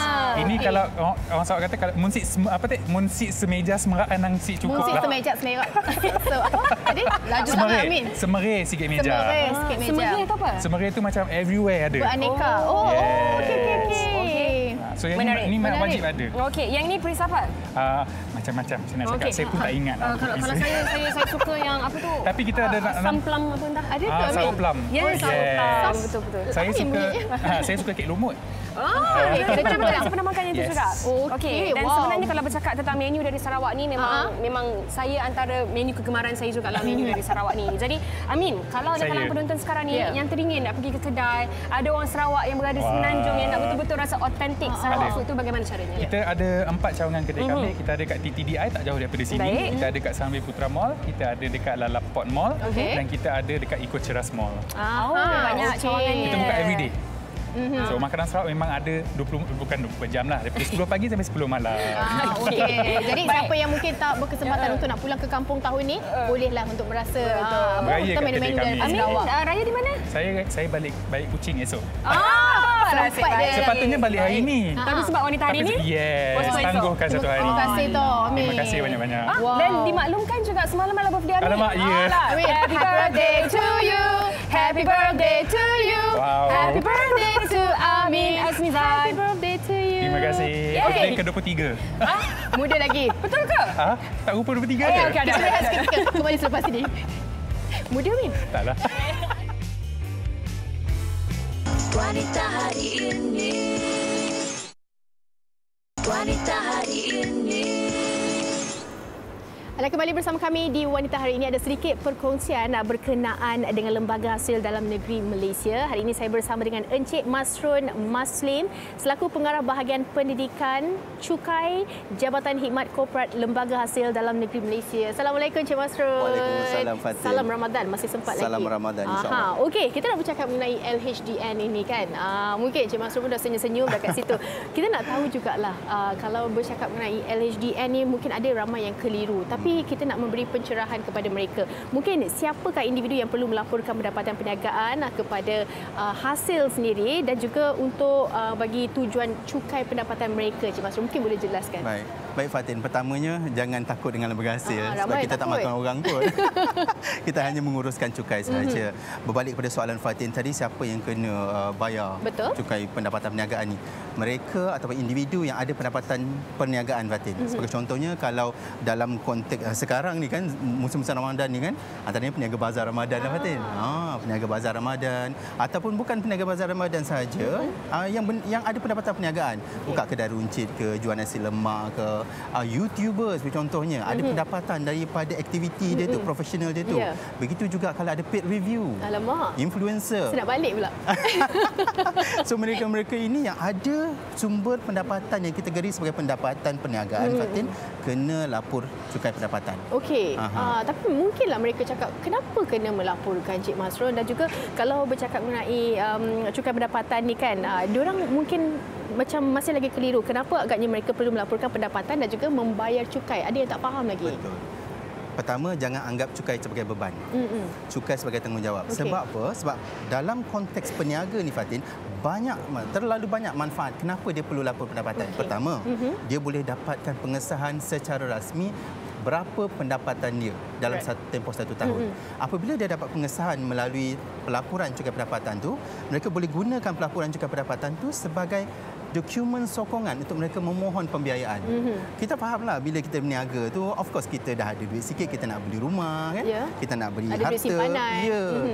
Ini kalau orang Sarawak kata kalau munsik semeja semerak nang si cukup munsik lah. Semeja semerak. So apa? Tadi laju sangat Amin. Semerai sikit meja. Semerai sikit meja. Semerai tu apa? Semerai tu macam everywhere ada. Beraneka. Okey. So yang ni wajib ada. Okey, yang ni peris apa? Macam-macam saya nak cakap. Saya pun tak ingat. Kalau saya suka yang apa tu? Tapi kita ada asam plum apa entah. Ada ke? Asam plum. Yes, asam plum. Betul. Saya suka kek lumut. Saya pernah makan yang itu juga. Okey, dan sebenarnya kalau bercakap tentang menu dari Sarawak ni memang saya antara menu kegemaran saya juga lah menu dari Sarawak ni. Jadi Amin, kalau ada kalangan penonton sekarang ni yang teringin nak pergi ke kedai, ada orang Sarawak yang berada di Semenanjung yang nak betul-betul rasa autentik Sarawak food tu, bagaimana caranya? Kita ada 4 cawangan kedai kami. Kita ada kat TTDI tak jauh daripada sini. Kita ada kat Sunway Putra Mall, kita ada dekat Lalaport Mall dan kita ada dekat Eco Ceras Mall. Banyak cawangan ni. Kita buka everyday. So makanan Sarawak memang ada 24 jam lah, daripada 10 pagi sampai 10 malam. Okey. Jadi siapa yang mungkin tak berkesempatan untuk nak pulang ke kampung tahun ni, bolehlah untuk berasa menu-menu dari Sarawak. Raya di mana? Saya balik Kuching esok. Sepatutnya balik hari ni. Tapi sebab wanita hari ni? Yes, tangguhkan satu hari. Terima kasih Amin. Terima kasih banyak-banyak. Dan dimaklumkan juga semalam adalah birthday Amin. Alamak, ya. Happy birthday to you. Happy birthday to you. Wow. Happy birthday to Amin Azmizan. Happy birthday to you. Terima kasih. Birthday ke-23. Muda lagi. Betul ke? Tak rupa 23 ada. Okey, ada. Kembali selepas ini. Muda Min? Taklah. Wanita hari ini. Wanita hari ini. Anda kembali bersama kami di Wanita Hari ini. Ada sedikit perkongsian berkenaan dengan Lembaga Hasil Dalam Negeri Malaysia. Hari ini saya bersama dengan Encik Masrun Maslim selaku Pengarah Bahagian Pendidikan Cukai Jabatan Khidmat Korporat Lembaga Hasil Dalam Negeri Malaysia. Assalamualaikum Encik Masrun. Waalaikumsalam Fatin. Salam Ramadan, masih sempat Salam lagi. Salam Ramadan insya-Allah. Okey, kita nak bercakap mengenai LHDN ini kan. Mungkin Encik Masrun pun dah senyum-senyum dekat situ. Kita nak tahu jugalah kalau bercakap mengenai LHDN ni mungkin ada ramai yang keliru. Tapi kita nak memberi pencerahan kepada mereka. Mungkin siapakah individu yang perlu melaporkan pendapatan perniagaan kepada hasil sendiri dan juga untuk bagi tujuan cukai pendapatan mereka. Cik Masrul, mungkin boleh jelaskan. Baik Fatin, pertamanya jangan takut dengan lembaga hasil sebab kita tak makan orang pun. Kita hanya menguruskan cukai sahaja. Berbalik pada soalan Fatin tadi, siapa yang kena bayar cukai pendapatan perniagaan ni? Mereka ataupun individu yang ada pendapatan perniagaan Fatin. Sebagai contohnya kalau dalam konteks sekarang ni kan musim-musim Ramadan ni kan, antaranya peniaga bazar Ramadan lah Fatin. Peniaga bazar Ramadan ataupun bukan peniaga bazar Ramadan sahaja, yang ada pendapatan perniagaan, buka kedai runcit ke, jual nasi lemak ke, YouTubers contohnya ada pendapatan daripada aktiviti dia tu, profesional dia tu. Begitu juga kalau ada paid review. Alamak. Influencer. Saya nak balik pula. So mereka-mereka ini yang ada sumber pendapatan yang kita kategori sebagai pendapatan perniagaan Fatin, kena lapor cukai pendapatan. Okey. Tapi mungkinlah mereka cakap kenapa kena melaporkan Cik Masrul, dan juga kalau bercakap mengenai cukai pendapatan ni kan, diorang mungkin macam masih lagi keliru. Kenapa agaknya mereka perlu melaporkan pendapatan dan juga membayar cukai? Ada yang tak faham lagi. Betul. Pertama, jangan anggap cukai sebagai beban. Cukai sebagai tanggungjawab. Okay. Sebab apa? Sebab dalam konteks peniaga ni Fatin, terlalu banyak manfaat. Kenapa dia perlu lapor pendapatan? Okay. Pertama, dia boleh dapatkan pengesahan secara rasmi berapa pendapatan dia dalam tempoh 1 tahun. Apabila dia dapat pengesahan melalui pelaporan cukai pendapatan tu, mereka boleh gunakan pelaporan cukai pendapatan tu sebagai dokumen sokongan untuk mereka memohon pembiayaan. Kita fahamlah bila kita berniaga tu, of course kita dah ada duit sikit, kita nak beli rumah kan, kita nak beli ada harta,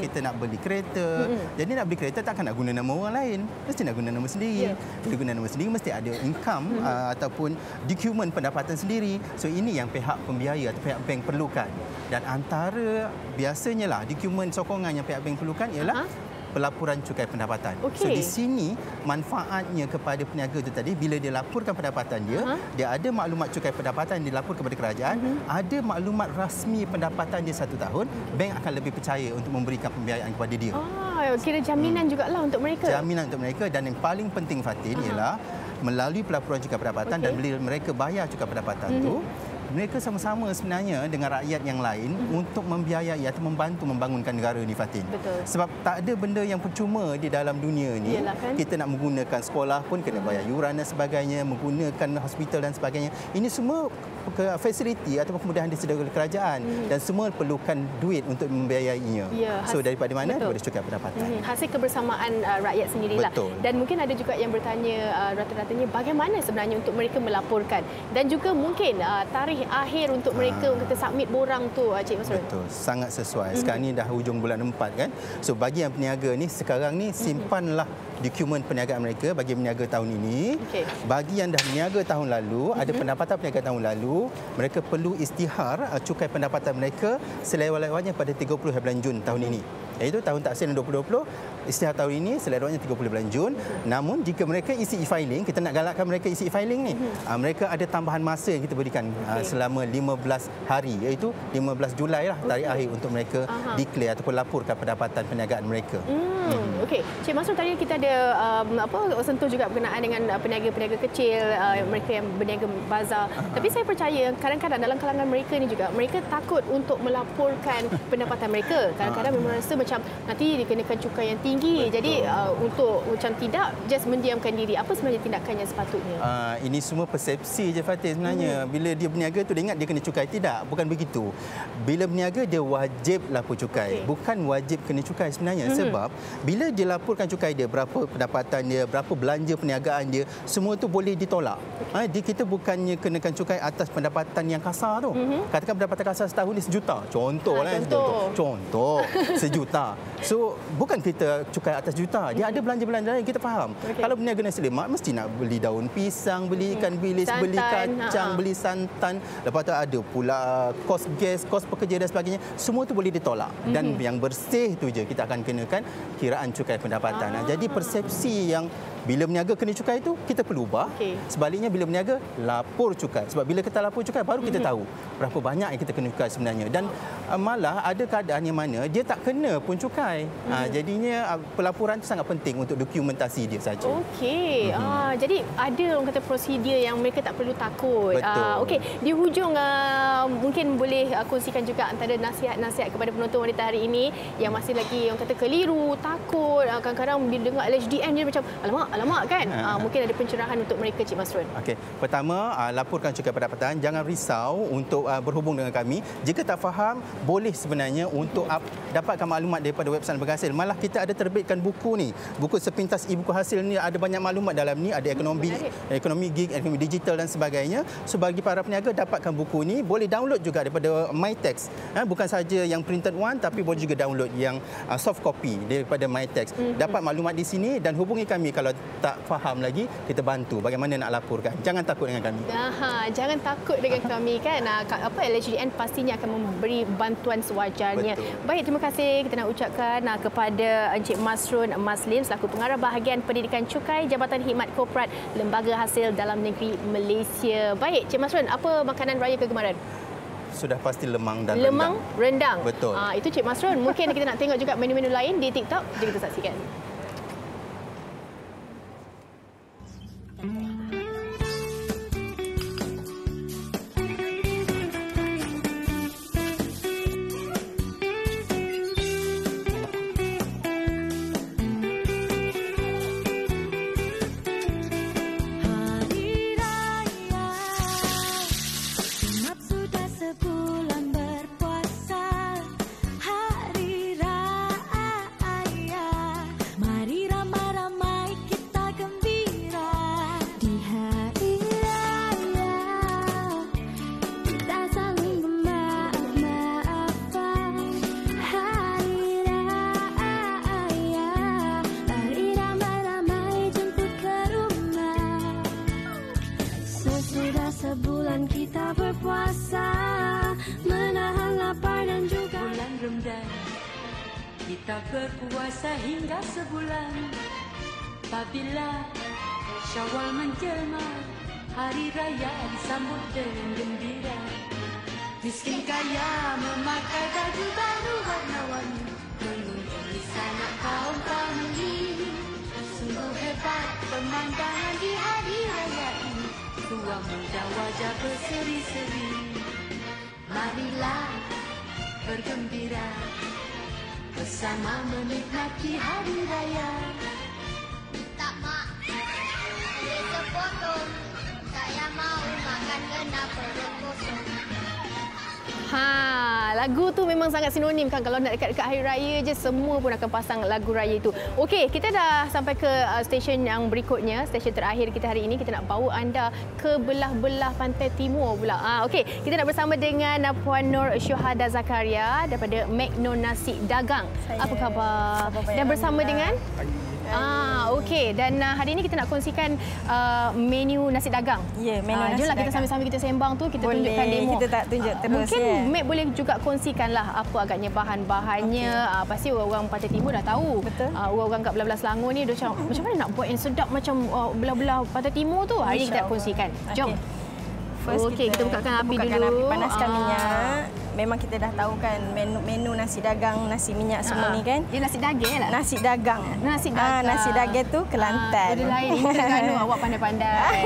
kita nak beli kereta. Jadi nak beli kereta takkan nak guna nama orang lain, mesti nak guna nama sendiri. Bila guna nama sendiri mesti ada income ataupun dokumen pendapatan sendiri. So ini yang pihak pembiaya atau pihak bank perlukan. Dan antara biasanya lah dokumen sokongan yang pihak bank perlukan ialah pelaporan cukai pendapatan. So di sini manfaatnya kepada peniaga itu tadi, bila dia laporkan pendapatan dia, dia ada maklumat cukai pendapatan yang dilapor kepada kerajaan, ada maklumat rasmi pendapatan dia 1 tahun, bank akan lebih percaya untuk memberikan pembiayaan kepada dia. Kira jaminan jugalah untuk mereka. Jaminan untuk mereka, dan yang paling penting Fatin ialah melalui pelaporan cukai pendapatan dan bila mereka bayar cukai pendapatan tu, mereka sama-sama sebenarnya dengan rakyat yang lain untuk membiayai atau membantu membangunkan negara ni, Fatin. Betul. Sebab tak ada benda yang percuma di dalam dunia ni. Yalah, kan? Kita nak menggunakan sekolah pun kena bayar yuran dan sebagainya, menggunakan hospital dan sebagainya. Ini semua fasiliti atau kemudahan disediakan oleh kerajaan dan semua perlukan duit untuk membiayainya. Ya, so daripada mana? betul. Daripada cukai pendapatan. Hasil kebersamaan rakyat sendirilah. Betul. Dan mungkin ada juga yang bertanya rata-ratanya bagaimana sebenarnya untuk mereka melaporkan dan juga mungkin tarikh akhir untuk mereka untuk submit borang tu, Cik Masrul. Betul, sangat sesuai. Sekarang ni dah hujung bulan 4 kan. So bagi yang peniaga ni sekarang ni simpanlah dokumen perniagaan mereka bagi meniaga tahun ini. Bagi yang dah meniaga tahun lalu, ada pendapatan perniagaan tahun lalu, mereka perlu isytihar cukai pendapatan mereka selewat-lewatnya pada 30 bulan Jun tahun ini. Iaitu tahun taksir 2020, isytihar tahun ini selewatnya 30 bulan Jun. Namun jika mereka isi e-filing, kita nak galakkan mereka isi e-filing ni. Mereka ada tambahan masa yang kita berikan selama 15 hari, iaitu 15 Julai lah tarikh akhir untuk mereka declare ataupun laporkan pendapatan perniagaan mereka. Okey, Cik Masrul, tadi kita ada sentuh juga berkenaan dengan peniaga-peniaga kecil, mereka yang berniaga bazar. Tapi saya percaya kadang-kadang dalam kalangan mereka ni juga mereka takut untuk melaporkan pendapatan mereka. Kadang-kadang memang rasa macam nanti dikenakan cukai yang tinggi. Jadi untuk macam tidak just mendiamkan diri. Apa sebenarnya tindakan yang sepatutnya? Ini semua persepsi je, Fatin, sebenarnya. Bila dia berniaga tu dia ingat dia kena cukai. Tidak, bukan begitu. Bila berniaga dia wajib lapor cukai. Bukan wajib kena cukai sebenarnya. Sebab bila dia laporkan cukai dia, berapa pendapatan dia, berapa belanja perniagaan dia, semua tu boleh ditolak. Kita bukannya kenakan cukai atas pendapatan yang kasar tu. Katakan pendapatan kasar setahun ni sejuta. Contoh. Sejuta. So, bukan kita cukai atas juta. Dia ada belanja-belanja yang kita faham. Kalau berniaga nasi lemak, mesti nak beli daun pisang, beli ikan bilis, beli kacang, beli santan. Lepas tu ada pula kos gas, kos pekerja dan sebagainya. Semua tu boleh ditolak. Dan yang bersih tu je kita akan kenakan kiraan cukai pendapatan. Jadi persepsi yang bila berniaga kena cukai itu kita perlu ubah. Sebaliknya bila berniaga lapor cukai. Sebab bila kita lapor cukai baru kita tahu berapa banyak yang kita kena cukai sebenarnya. Dan malah ada keadaan yang mana dia tak kena pun cukai. Jadinya pelaporan itu sangat penting untuk dokumentasi dia saja. Okey. Jadi ada orang kata prosedur yang mereka tak perlu takut. Okey, di hujung mungkin boleh kongsikan juga antara nasihat-nasihat kepada penonton wanita hari ini yang masih lagi orang kata keliru, takut, kadang-kadang bila dengar LHDN dia macam alamak kan. Mungkin ada pencerahan untuk mereka, Cik Masrul. Okey. Pertama, laporkan cukai pendapatan. Jangan risau untuk berhubung dengan kami. Jika tak faham, boleh sebenarnya untuk dapatkan maklumat daripada website Lembaga Hasil. Malah kita ada terbitkan buku ni. Buku sepintas e-buku hasil ni ada banyak maklumat dalam ni. Ada ekonomi gig, ekonomi digital dan sebagainya. So bagi para peniaga dapatkan buku ni, boleh download juga daripada MyText. Bukan saja yang printed one, tapi boleh juga download yang soft copy daripada MyText. Dapat maklumat di sini dan hubungi kami kalau tak faham lagi, kita bantu bagaimana nak laporkan. Jangan takut dengan kami. Jangan takut dengan kami kan. LHDN pastinya akan memberi bantuan sewajarnya. Baik, terima kasih kita nak ucapkan kepada Encik Masrul Maslim selaku pengarah bahagian pendidikan cukai Jabatan Khidmat Korporat Lembaga Hasil Dalam Negeri Malaysia. Baik, Encik Masrul, apa makanan raya kegemaran? Sudah pasti lemang dan rendang. Betul. Itu Cik Masrul. Mungkin kita nak tengok juga menu-menu lain di TikTok. Jom kita saksikan. Sebulan kita berpuasa, menahan lapar dan juga bulan Ramadan. Kita berpuasa hingga sebulan. Apabila Syawal menjelma, hari raya disambut dengan gembira. Miskin kaya memakai baju baru warna-warni, mengunjungi sanak kaum kami. Sungguh hebat pemandangan di hari raya ini. Tuang muda wajah berseri-seri. Marilah bergembira bersama menikmati hari raya. Tak mak, boleh sepotong. Saya mau makan kena perut kosong. Lagu tu memang sangat sinonim kan. Kalau nak dekat-dekat hari raya je, semua pun akan pasang lagu raya itu. Okey, kita dah sampai ke stesen yang berikutnya, stesen terakhir kita hari ini. Kita nak bawa anda ke belah-belah pantai timur pula. Okey, kita nak bersama dengan Puan Nur Syuhada Zakaria daripada Magno Nasi Dagang. Apa khabar? Dan bersama dengan okey. Dan hari ini kita nak kongsikan menu nasi dagang. Ya, menu nasi dagang. Jomlah kita sambil-sambil kita sembang tu, kita tunjukkan demo. Kita tak tunjuk terus. Mungkin Meg boleh juga kongsikanlah apa agaknya bahan-bahannya. Pasti orang Pantai Timur dah tahu. Betul. Orang kat belah-belah Selangor ni dia macam mana nak buat yang sedap macam belah-belah Pantai Timur tu. Hari ini kita nak kongsikan. Jom. Okey, kita bukakan api dulu. Panaskan minyak. Memang kita dah tahu kan menu nasi dagang, nasi minyak semua ni kan. Dia nasi daging lah. Nasi dagang. Nasi dagang. Nasi daging tu Kelantan. Dia lain. Ini Terengganu awak pandai-pandai.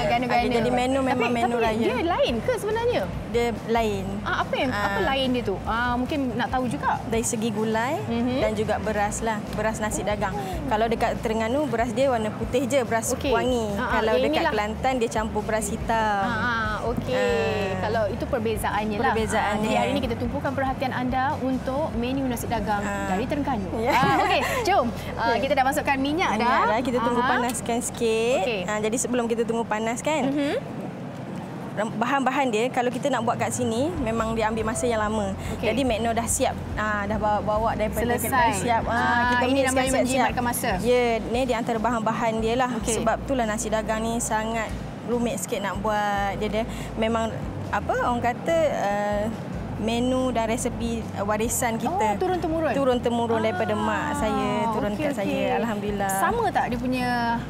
Ganu-ganu. Jadi menu memang menu raya. Dia lain ke sebenarnya? Dia lain. Apa lain dia tu? Mungkin nak tahu juga. Dari segi gulai dan juga beras lah. Beras nasi dagang. Kalau dekat Terengganu beras dia warna putih je, beras wangi. Kalau dekat Kelantan dia campur beras hitam. Okey. Kalau itu perbezaannya lah. Jadi hari ini kita tumpukan perhatian anda untuk menu nasi dagang dari Terengganu. Okey, jom. Kita dah masukkan minyak dah. Kita tunggu panaskan sikit. Jadi sebelum kita tunggu panas kan, bahan-bahan dia kalau kita nak buat kat sini memang dia ambil masa yang lama. Jadi Magno dah siap. Dah bawa daripada kedai siap. Kita ini namanya menjimatkan masa. Ya, ni di antara bahan-bahan dia lah. Sebab itulah nasi dagang ni sangat rumit sikit nak buat. Dia memang orang kata menu dan resepi warisan kita. Turun-temurun. Turun-temurun daripada mak saya, turun kat saya. Alhamdulillah. Sama tak dia punya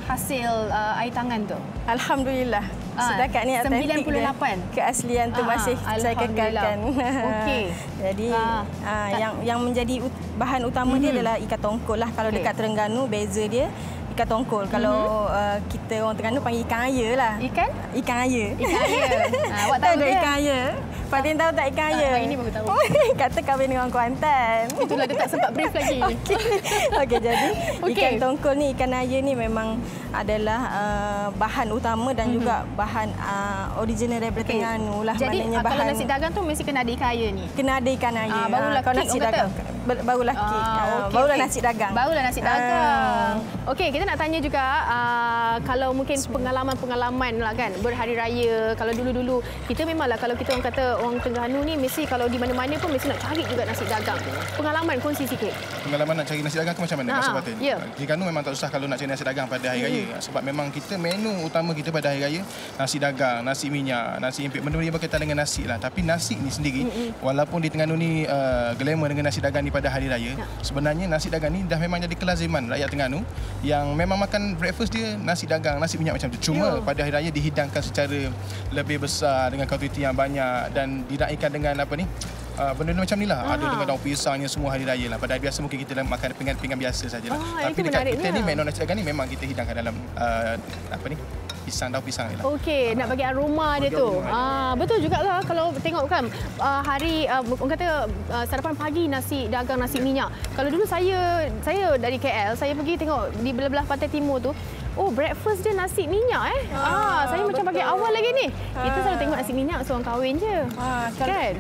hasil air tangan tu? Alhamdulillah. Setakat ni autentik 98. Keaslian tu masih saya kekalkan. Okey. Jadi yang menjadi bahan utama dia adalah ikan tongkol lah. Kalau dekat Terengganu beza dia ikan tongkol. Kalau kita orang Terengganu panggil ikan aya lah. Ikan? Ikan aya. Ikan aya. Awak tahu ke? Ikan aya. Fatin tahu tak ikan aya? Ini baru tahu. Kata kahwin dengan orang Kuantan. Itulah dia tak sempat brief lagi. Okey, jadi ikan tongkol ni, ikan aya ni memang adalah bahan utama dan juga bahan original daripada Terengganu lah. Jadi kalau nasi dagang tu mesti kena ada ikan aya ni? Kena ada ikan aya. Barulah kalau nasi dagang. Barulah kek. Barulah nasi dagang. Barulah nasi dagang. Okey, kita nak tanya juga kalau mungkin pengalaman-pengalaman lah kan berhari raya. Kalau dulu-dulu kita memanglah kalau kita orang kata orang Terengganu ni mesti kalau di mana-mana pun mesti nak cari juga nasi dagang. Pengalaman kongsi sikit. Pengalaman nak cari nasi dagang tu macam mana? Maksud Fatin? Ya. Di Terengganu memang tak susah kalau nak cari nasi dagang pada hari raya. Sebab memang kita menu utama kita pada hari raya nasi dagang, nasi minyak, nasi impit. Benda-benda yang berkaitan dengan nasi lah. Tapi nasi ni sendiri walaupun di Terengganu ni glamour dengan nasi dagang ni pada hari raya, sebenarnya nasi dagang ni dah memang jadi kelaziman rakyat Terengganu yang memang makan breakfast dia nasi dagang, nasi minyak macam tu. Cuma pada hari raya dihidangkan secara lebih besar dengan kuantiti yang banyak dan dinaikkan dengan benda-benda macam ni lah. Ada dengan daun pisangnya semua hari raya lah. Pada hari biasa mungkin kita makan pinggan biasa sajalah. Tapi dekat kita ni Magno nasi dagang ni memang kita hidangkan dalam daun pisang ni lah. Okey, nak bagi aroma dia tu. Betul jugalah kalau tengok kan hari orang kata sarapan pagi nasi dagang, nasi minyak. Kalau dulu saya dari KL, saya pergi tengok di belah-belah Pantai Timur tu. Breakfast dia nasi minyak saya macam pagi awal lagi ni. Kita selalu tengok nasi minyak seorang kahwin je. Kan?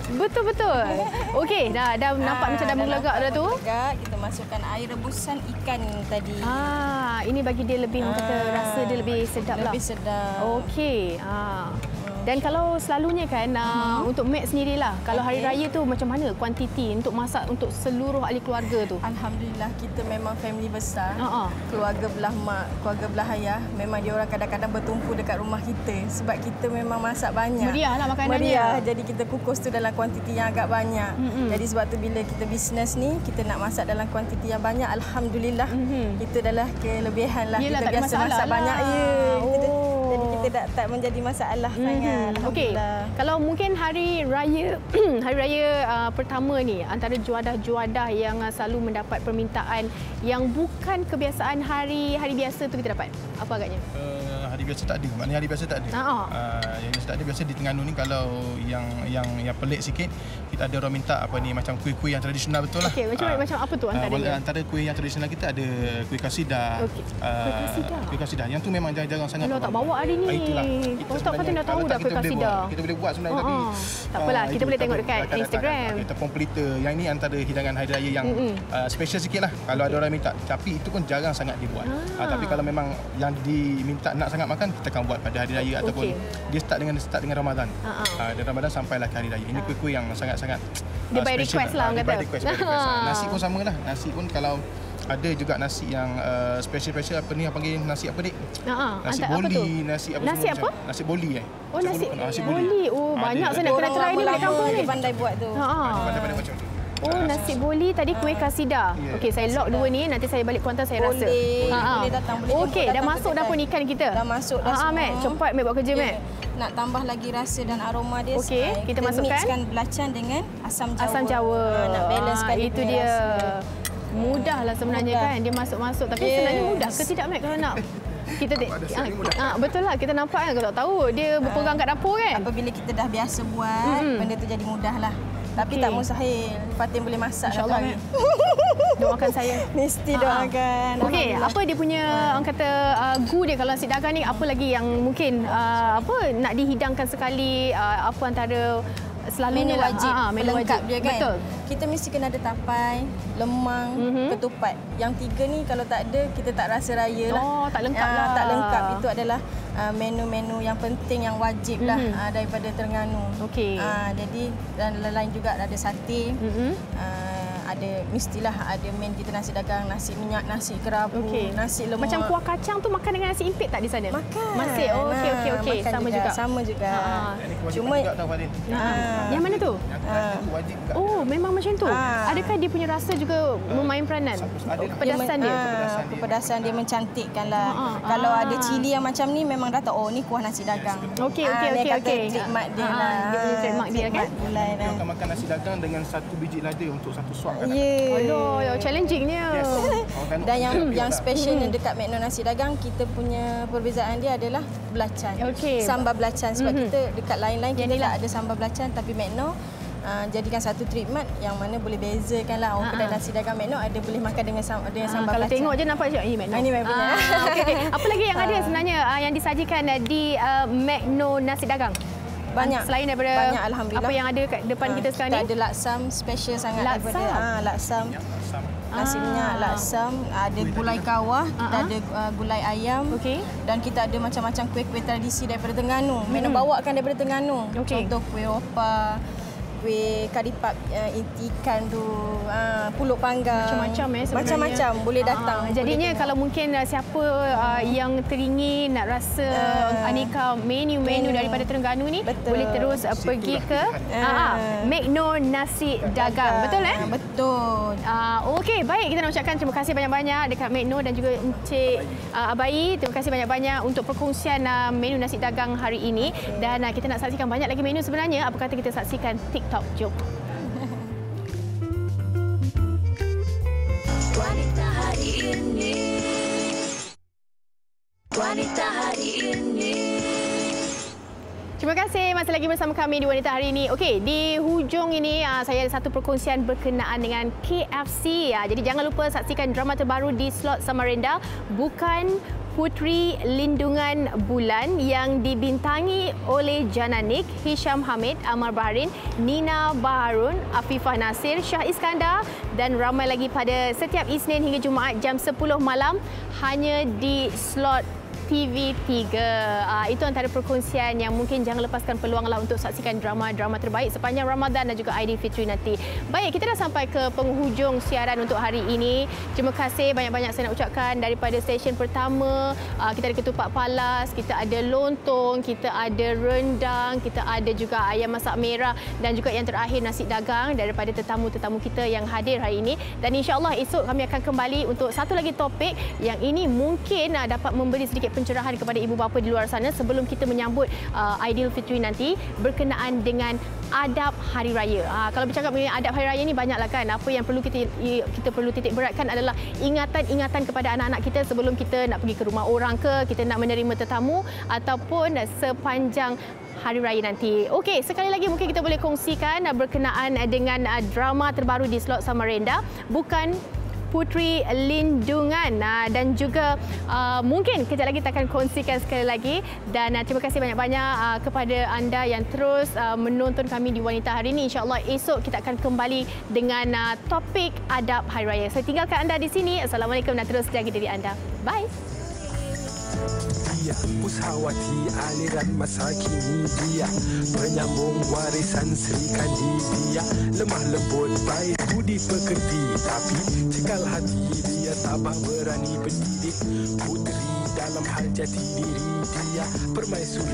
Betul-betul. Okey, dah nampak macam dah menggelegak dah tu. Kita masukkan air rebusan ikan tadi. Ini bagi dia lebih orang kata rasa dia lebih sedap lah. Lebih sedap. Okey. Dan kalau selalunya kan untuk Meg sendirilah, kalau hari raya tu macam mana kuantiti untuk masak untuk seluruh ahli keluarga tu? Alhamdulillah kita memang family besar. Keluarga belah mak, keluarga belah ayah, memang dia orang kadang-kadang bertumpu dekat rumah kita sebab kita memang masak banyak. Meriahlah makanannya. Meriah. Jadi kita kukus tu dalam kuantiti yang agak banyak. Jadi sebab tu bila kita bisnes ni, kita nak masak dalam kuantiti yang banyak, alhamdulillah. Itu adalah kelebihan lah. Yelah, kita biasa masak banyak. Jadi kita tak menjadi masalah sangat. Okey. Kalau mungkin hari raya pertama ni, antara juadah-juadah yang selalu mendapat permintaan yang bukan kebiasaan hari biasa tu kita dapat, apa agaknya? Hari biasa tak ada. Maknanya hari biasa tak ada. Yang biasa tak ada, biasa di Terengganu ni kalau yang pelik sikit, kita ada orang minta apa ni, macam kuih-kuih yang tradisional betul lah. Okey, macam apa tu antaranya? Antara kuih yang tradisional kita ada kuih kasidah. Kuih kasidah. Yang tu memang jarang sangat. Kalau tak bawa hari ni. Itulah. Kita tak patut dah tahu dah kuih kasidah. Kita boleh buat sebenarnya tapi tak apalah, kita boleh tengok dekat Instagram. Kita pun pelita. Yang ni antara hidangan hari raya yang special sikit lah kalau ada orang minta. Tapi itu pun jarang sangat dibuat. Tapi kalau memang yang diminta nak sangat makan, kita akan buat pada hari raya ataupun dia start dengan Ramadan. Dari Ramadan sampailah ke hari raya. Ini kuih-kuih yang sangat-sangat dia by request lah orang kata. Nasi pun samalah. Nasi pun kalau ada juga nasi yang special apa ni, apa panggil nasi apa dik? Nasi boli, nasi apa? Nasi apa? Nasi boli Oh, nasi boli. Oh, banyak saya nak kena try ni dekat kampung ni. Pandai buat tu. Pandai macam tu. Oh, nasi boli tadi kuih kasidah. Okey, saya lock dua ni, nanti saya balik kuantan saya rasa. Boleh datang, boleh jemput. Okey, dah masuk dapur ikan kita. Dah masuk dah semua. Mat, cepat Mat buat kerja Mat. Nak tambah lagi rasa dan aroma dia. Okey, kita masukkan mixkan belacan dengan asam jawa. Asam jawa. Nak balancekan itu dia. Mudah lah sebenarnya kan dia masuk-masuk, tapi sebenarnya mudah ke tidak Mat kalau nak kita betul lah, kita nampak kan, kalau tak tahu dia berpegang kat dapur kan. Apabila kita dah biasa buat, benda tu jadi mudah lah. Tapi tak mustahil. Fatin boleh masak InsyaAllah. Doakan saya. Mesti doakan. Okey, apa dia punya orang kata gu dia kalau nasi dagang ni, apa lagi yang mungkin nak dihidangkan sekali, apa antara selalunya menu wajib, pelengkap dia kan. Betul. Kita mesti kena ada tapai, lemang, ketupat. Yang tiga ni kalau tak ada, kita tak rasa raya lah. Oh, tak lengkap lah. Tak lengkap. Itu adalah menu-menu yang penting, yang wajib lah daripada Terengganu. Okey. Jadi dan lain juga ada sate. Ada mestilah ada main kita nasi dagang, nasi minyak, nasi kerabu, nasi lemak. Macam kuah kacang tu makan dengan nasi impit tak di sana? Makan. Masih. Oh, okey. Sama juga. Sama juga. Cuma yang mana tu? Wajib juga. Oh, memang macam tu. Adakah dia punya rasa juga memain peranan? Kepedasan dia. Kepedasan dia mencantikkanlah. Kalau ada cili yang macam ni memang dah tahu, oh ni kuah nasi dagang. Okey. Trademark dia lah. Dia punya trademark dia kan. Kita akan makan nasi dagang dengan satu biji lada untuk satu suap. Aduh, challengingnya. Dan yang special dekat McNo Nasi Dagang, kita punya perbezaan dia adalah belacan. Sambal belacan. Sebab kita dekat lain-lain kita tak ada sambal belacan, tapi McNo jadikan satu treatment yang mana boleh bezakan lah. Orang kedai nasi dagang McNo ada boleh makan dengan sambal belacan. Kalau tengok je nampak je ini McNo. Ini McNo punya. Apa lagi yang ada sebenarnya yang disajikan di McNo Nasi Dagang? Banyak. Selain daripada banyak, alhamdulillah. Apa yang ada kat depan kita sekarang ni? Kita ada laksam special sangat daripada laksam. Nasi minyak, laksam, ada gulai kawah, kita ada gulai ayam. Dan kita ada macam-macam kuih-kuih tradisi daripada Terengganu. McNo bawakan daripada Terengganu. Contoh kuih opa, kuih karipap ikan tu, pulut panggang. Macam-macam sebenarnya. Macam-macam boleh datang. Jadinya kalau mungkin siapa yang teringin nak rasa aneka menu-menu daripada Terengganu ni, boleh terus pergi ke McNo Nasi Dagang. Betul Betul. Okey, baik, kita nak ucapkan terima kasih banyak-banyak dekat McNo dan juga Encik Abai. Terima kasih banyak-banyak untuk perkongsian menu nasi dagang hari ini. Dan kita nak saksikan banyak lagi menu sebenarnya. Apa kata kita saksikan TikTok, jom. Wanita hari ini. Wanita hari ini. Terima kasih masih lagi bersama kami di Wanita Hari ini. Okey, di hujung ini saya ada satu perkongsian berkenaan dengan KFC. Jadi jangan lupa saksikan drama terbaru di slot Samarinda, Bukan Puteri Lindungan Bulan, yang dibintangi oleh Jana Nik, Hisham Hamid, Amar Bahrin, Nina Baharun, Afifah Nasir, Shah Iskandar dan ramai lagi pada setiap Isnin hingga Jumaat jam 10 malam hanya di slot TV3. Itu antara perkongsian yang mungkin jangan lepaskan peluanglah untuk saksikan drama-drama terbaik sepanjang Ramadan dan juga Aidilfitri nanti. Baik, kita dah sampai ke penghujung siaran untuk hari ini. Terima kasih banyak-banyak saya nak ucapkan daripada stesen pertama. Kita ada ketupat palas, kita ada lontong, kita ada rendang, kita ada juga ayam masak merah dan juga yang terakhir nasi dagang daripada tetamu-tetamu kita yang hadir hari ini. Dan insya-Allah esok kami akan kembali untuk satu lagi topik yang ini mungkin dapat memberi sedikit pencerahan kepada ibu bapa di luar sana sebelum kita menyambut Aidilfitri nanti berkenaan dengan adab hari raya. Kalau bercakap mengenai adab hari raya ni banyaklah kan. Apa yang perlu kita perlu titik beratkan adalah ingatan-ingatan kepada anak-anak kita sebelum kita nak pergi ke rumah orang ke, kita nak menerima tetamu ataupun sepanjang hari raya nanti. Okey, sekali lagi mungkin kita boleh kongsikan berkenaan dengan drama terbaru di slot Samarinda, Bukan Puteri Lindungan, dan juga mungkin kejap lagi kita akan kongsikan sekali lagi. Dan terima kasih banyak-banyak kepada anda yang terus menonton kami di Wanita hari ini. InsyaAllah esok kita akan kembali dengan topik adab hari raya. Saya tinggalkan anda di sini. Assalamualaikum dan terus jaga diri anda. Bye. Dia Pusawati aliran masa kini dia penyambung warisan Sri Kandidia, lemah lembut baik budi pekerti tapi cekal hati dia tabah berani pendidik, puteri dalam hal jati diri dia permaisuri.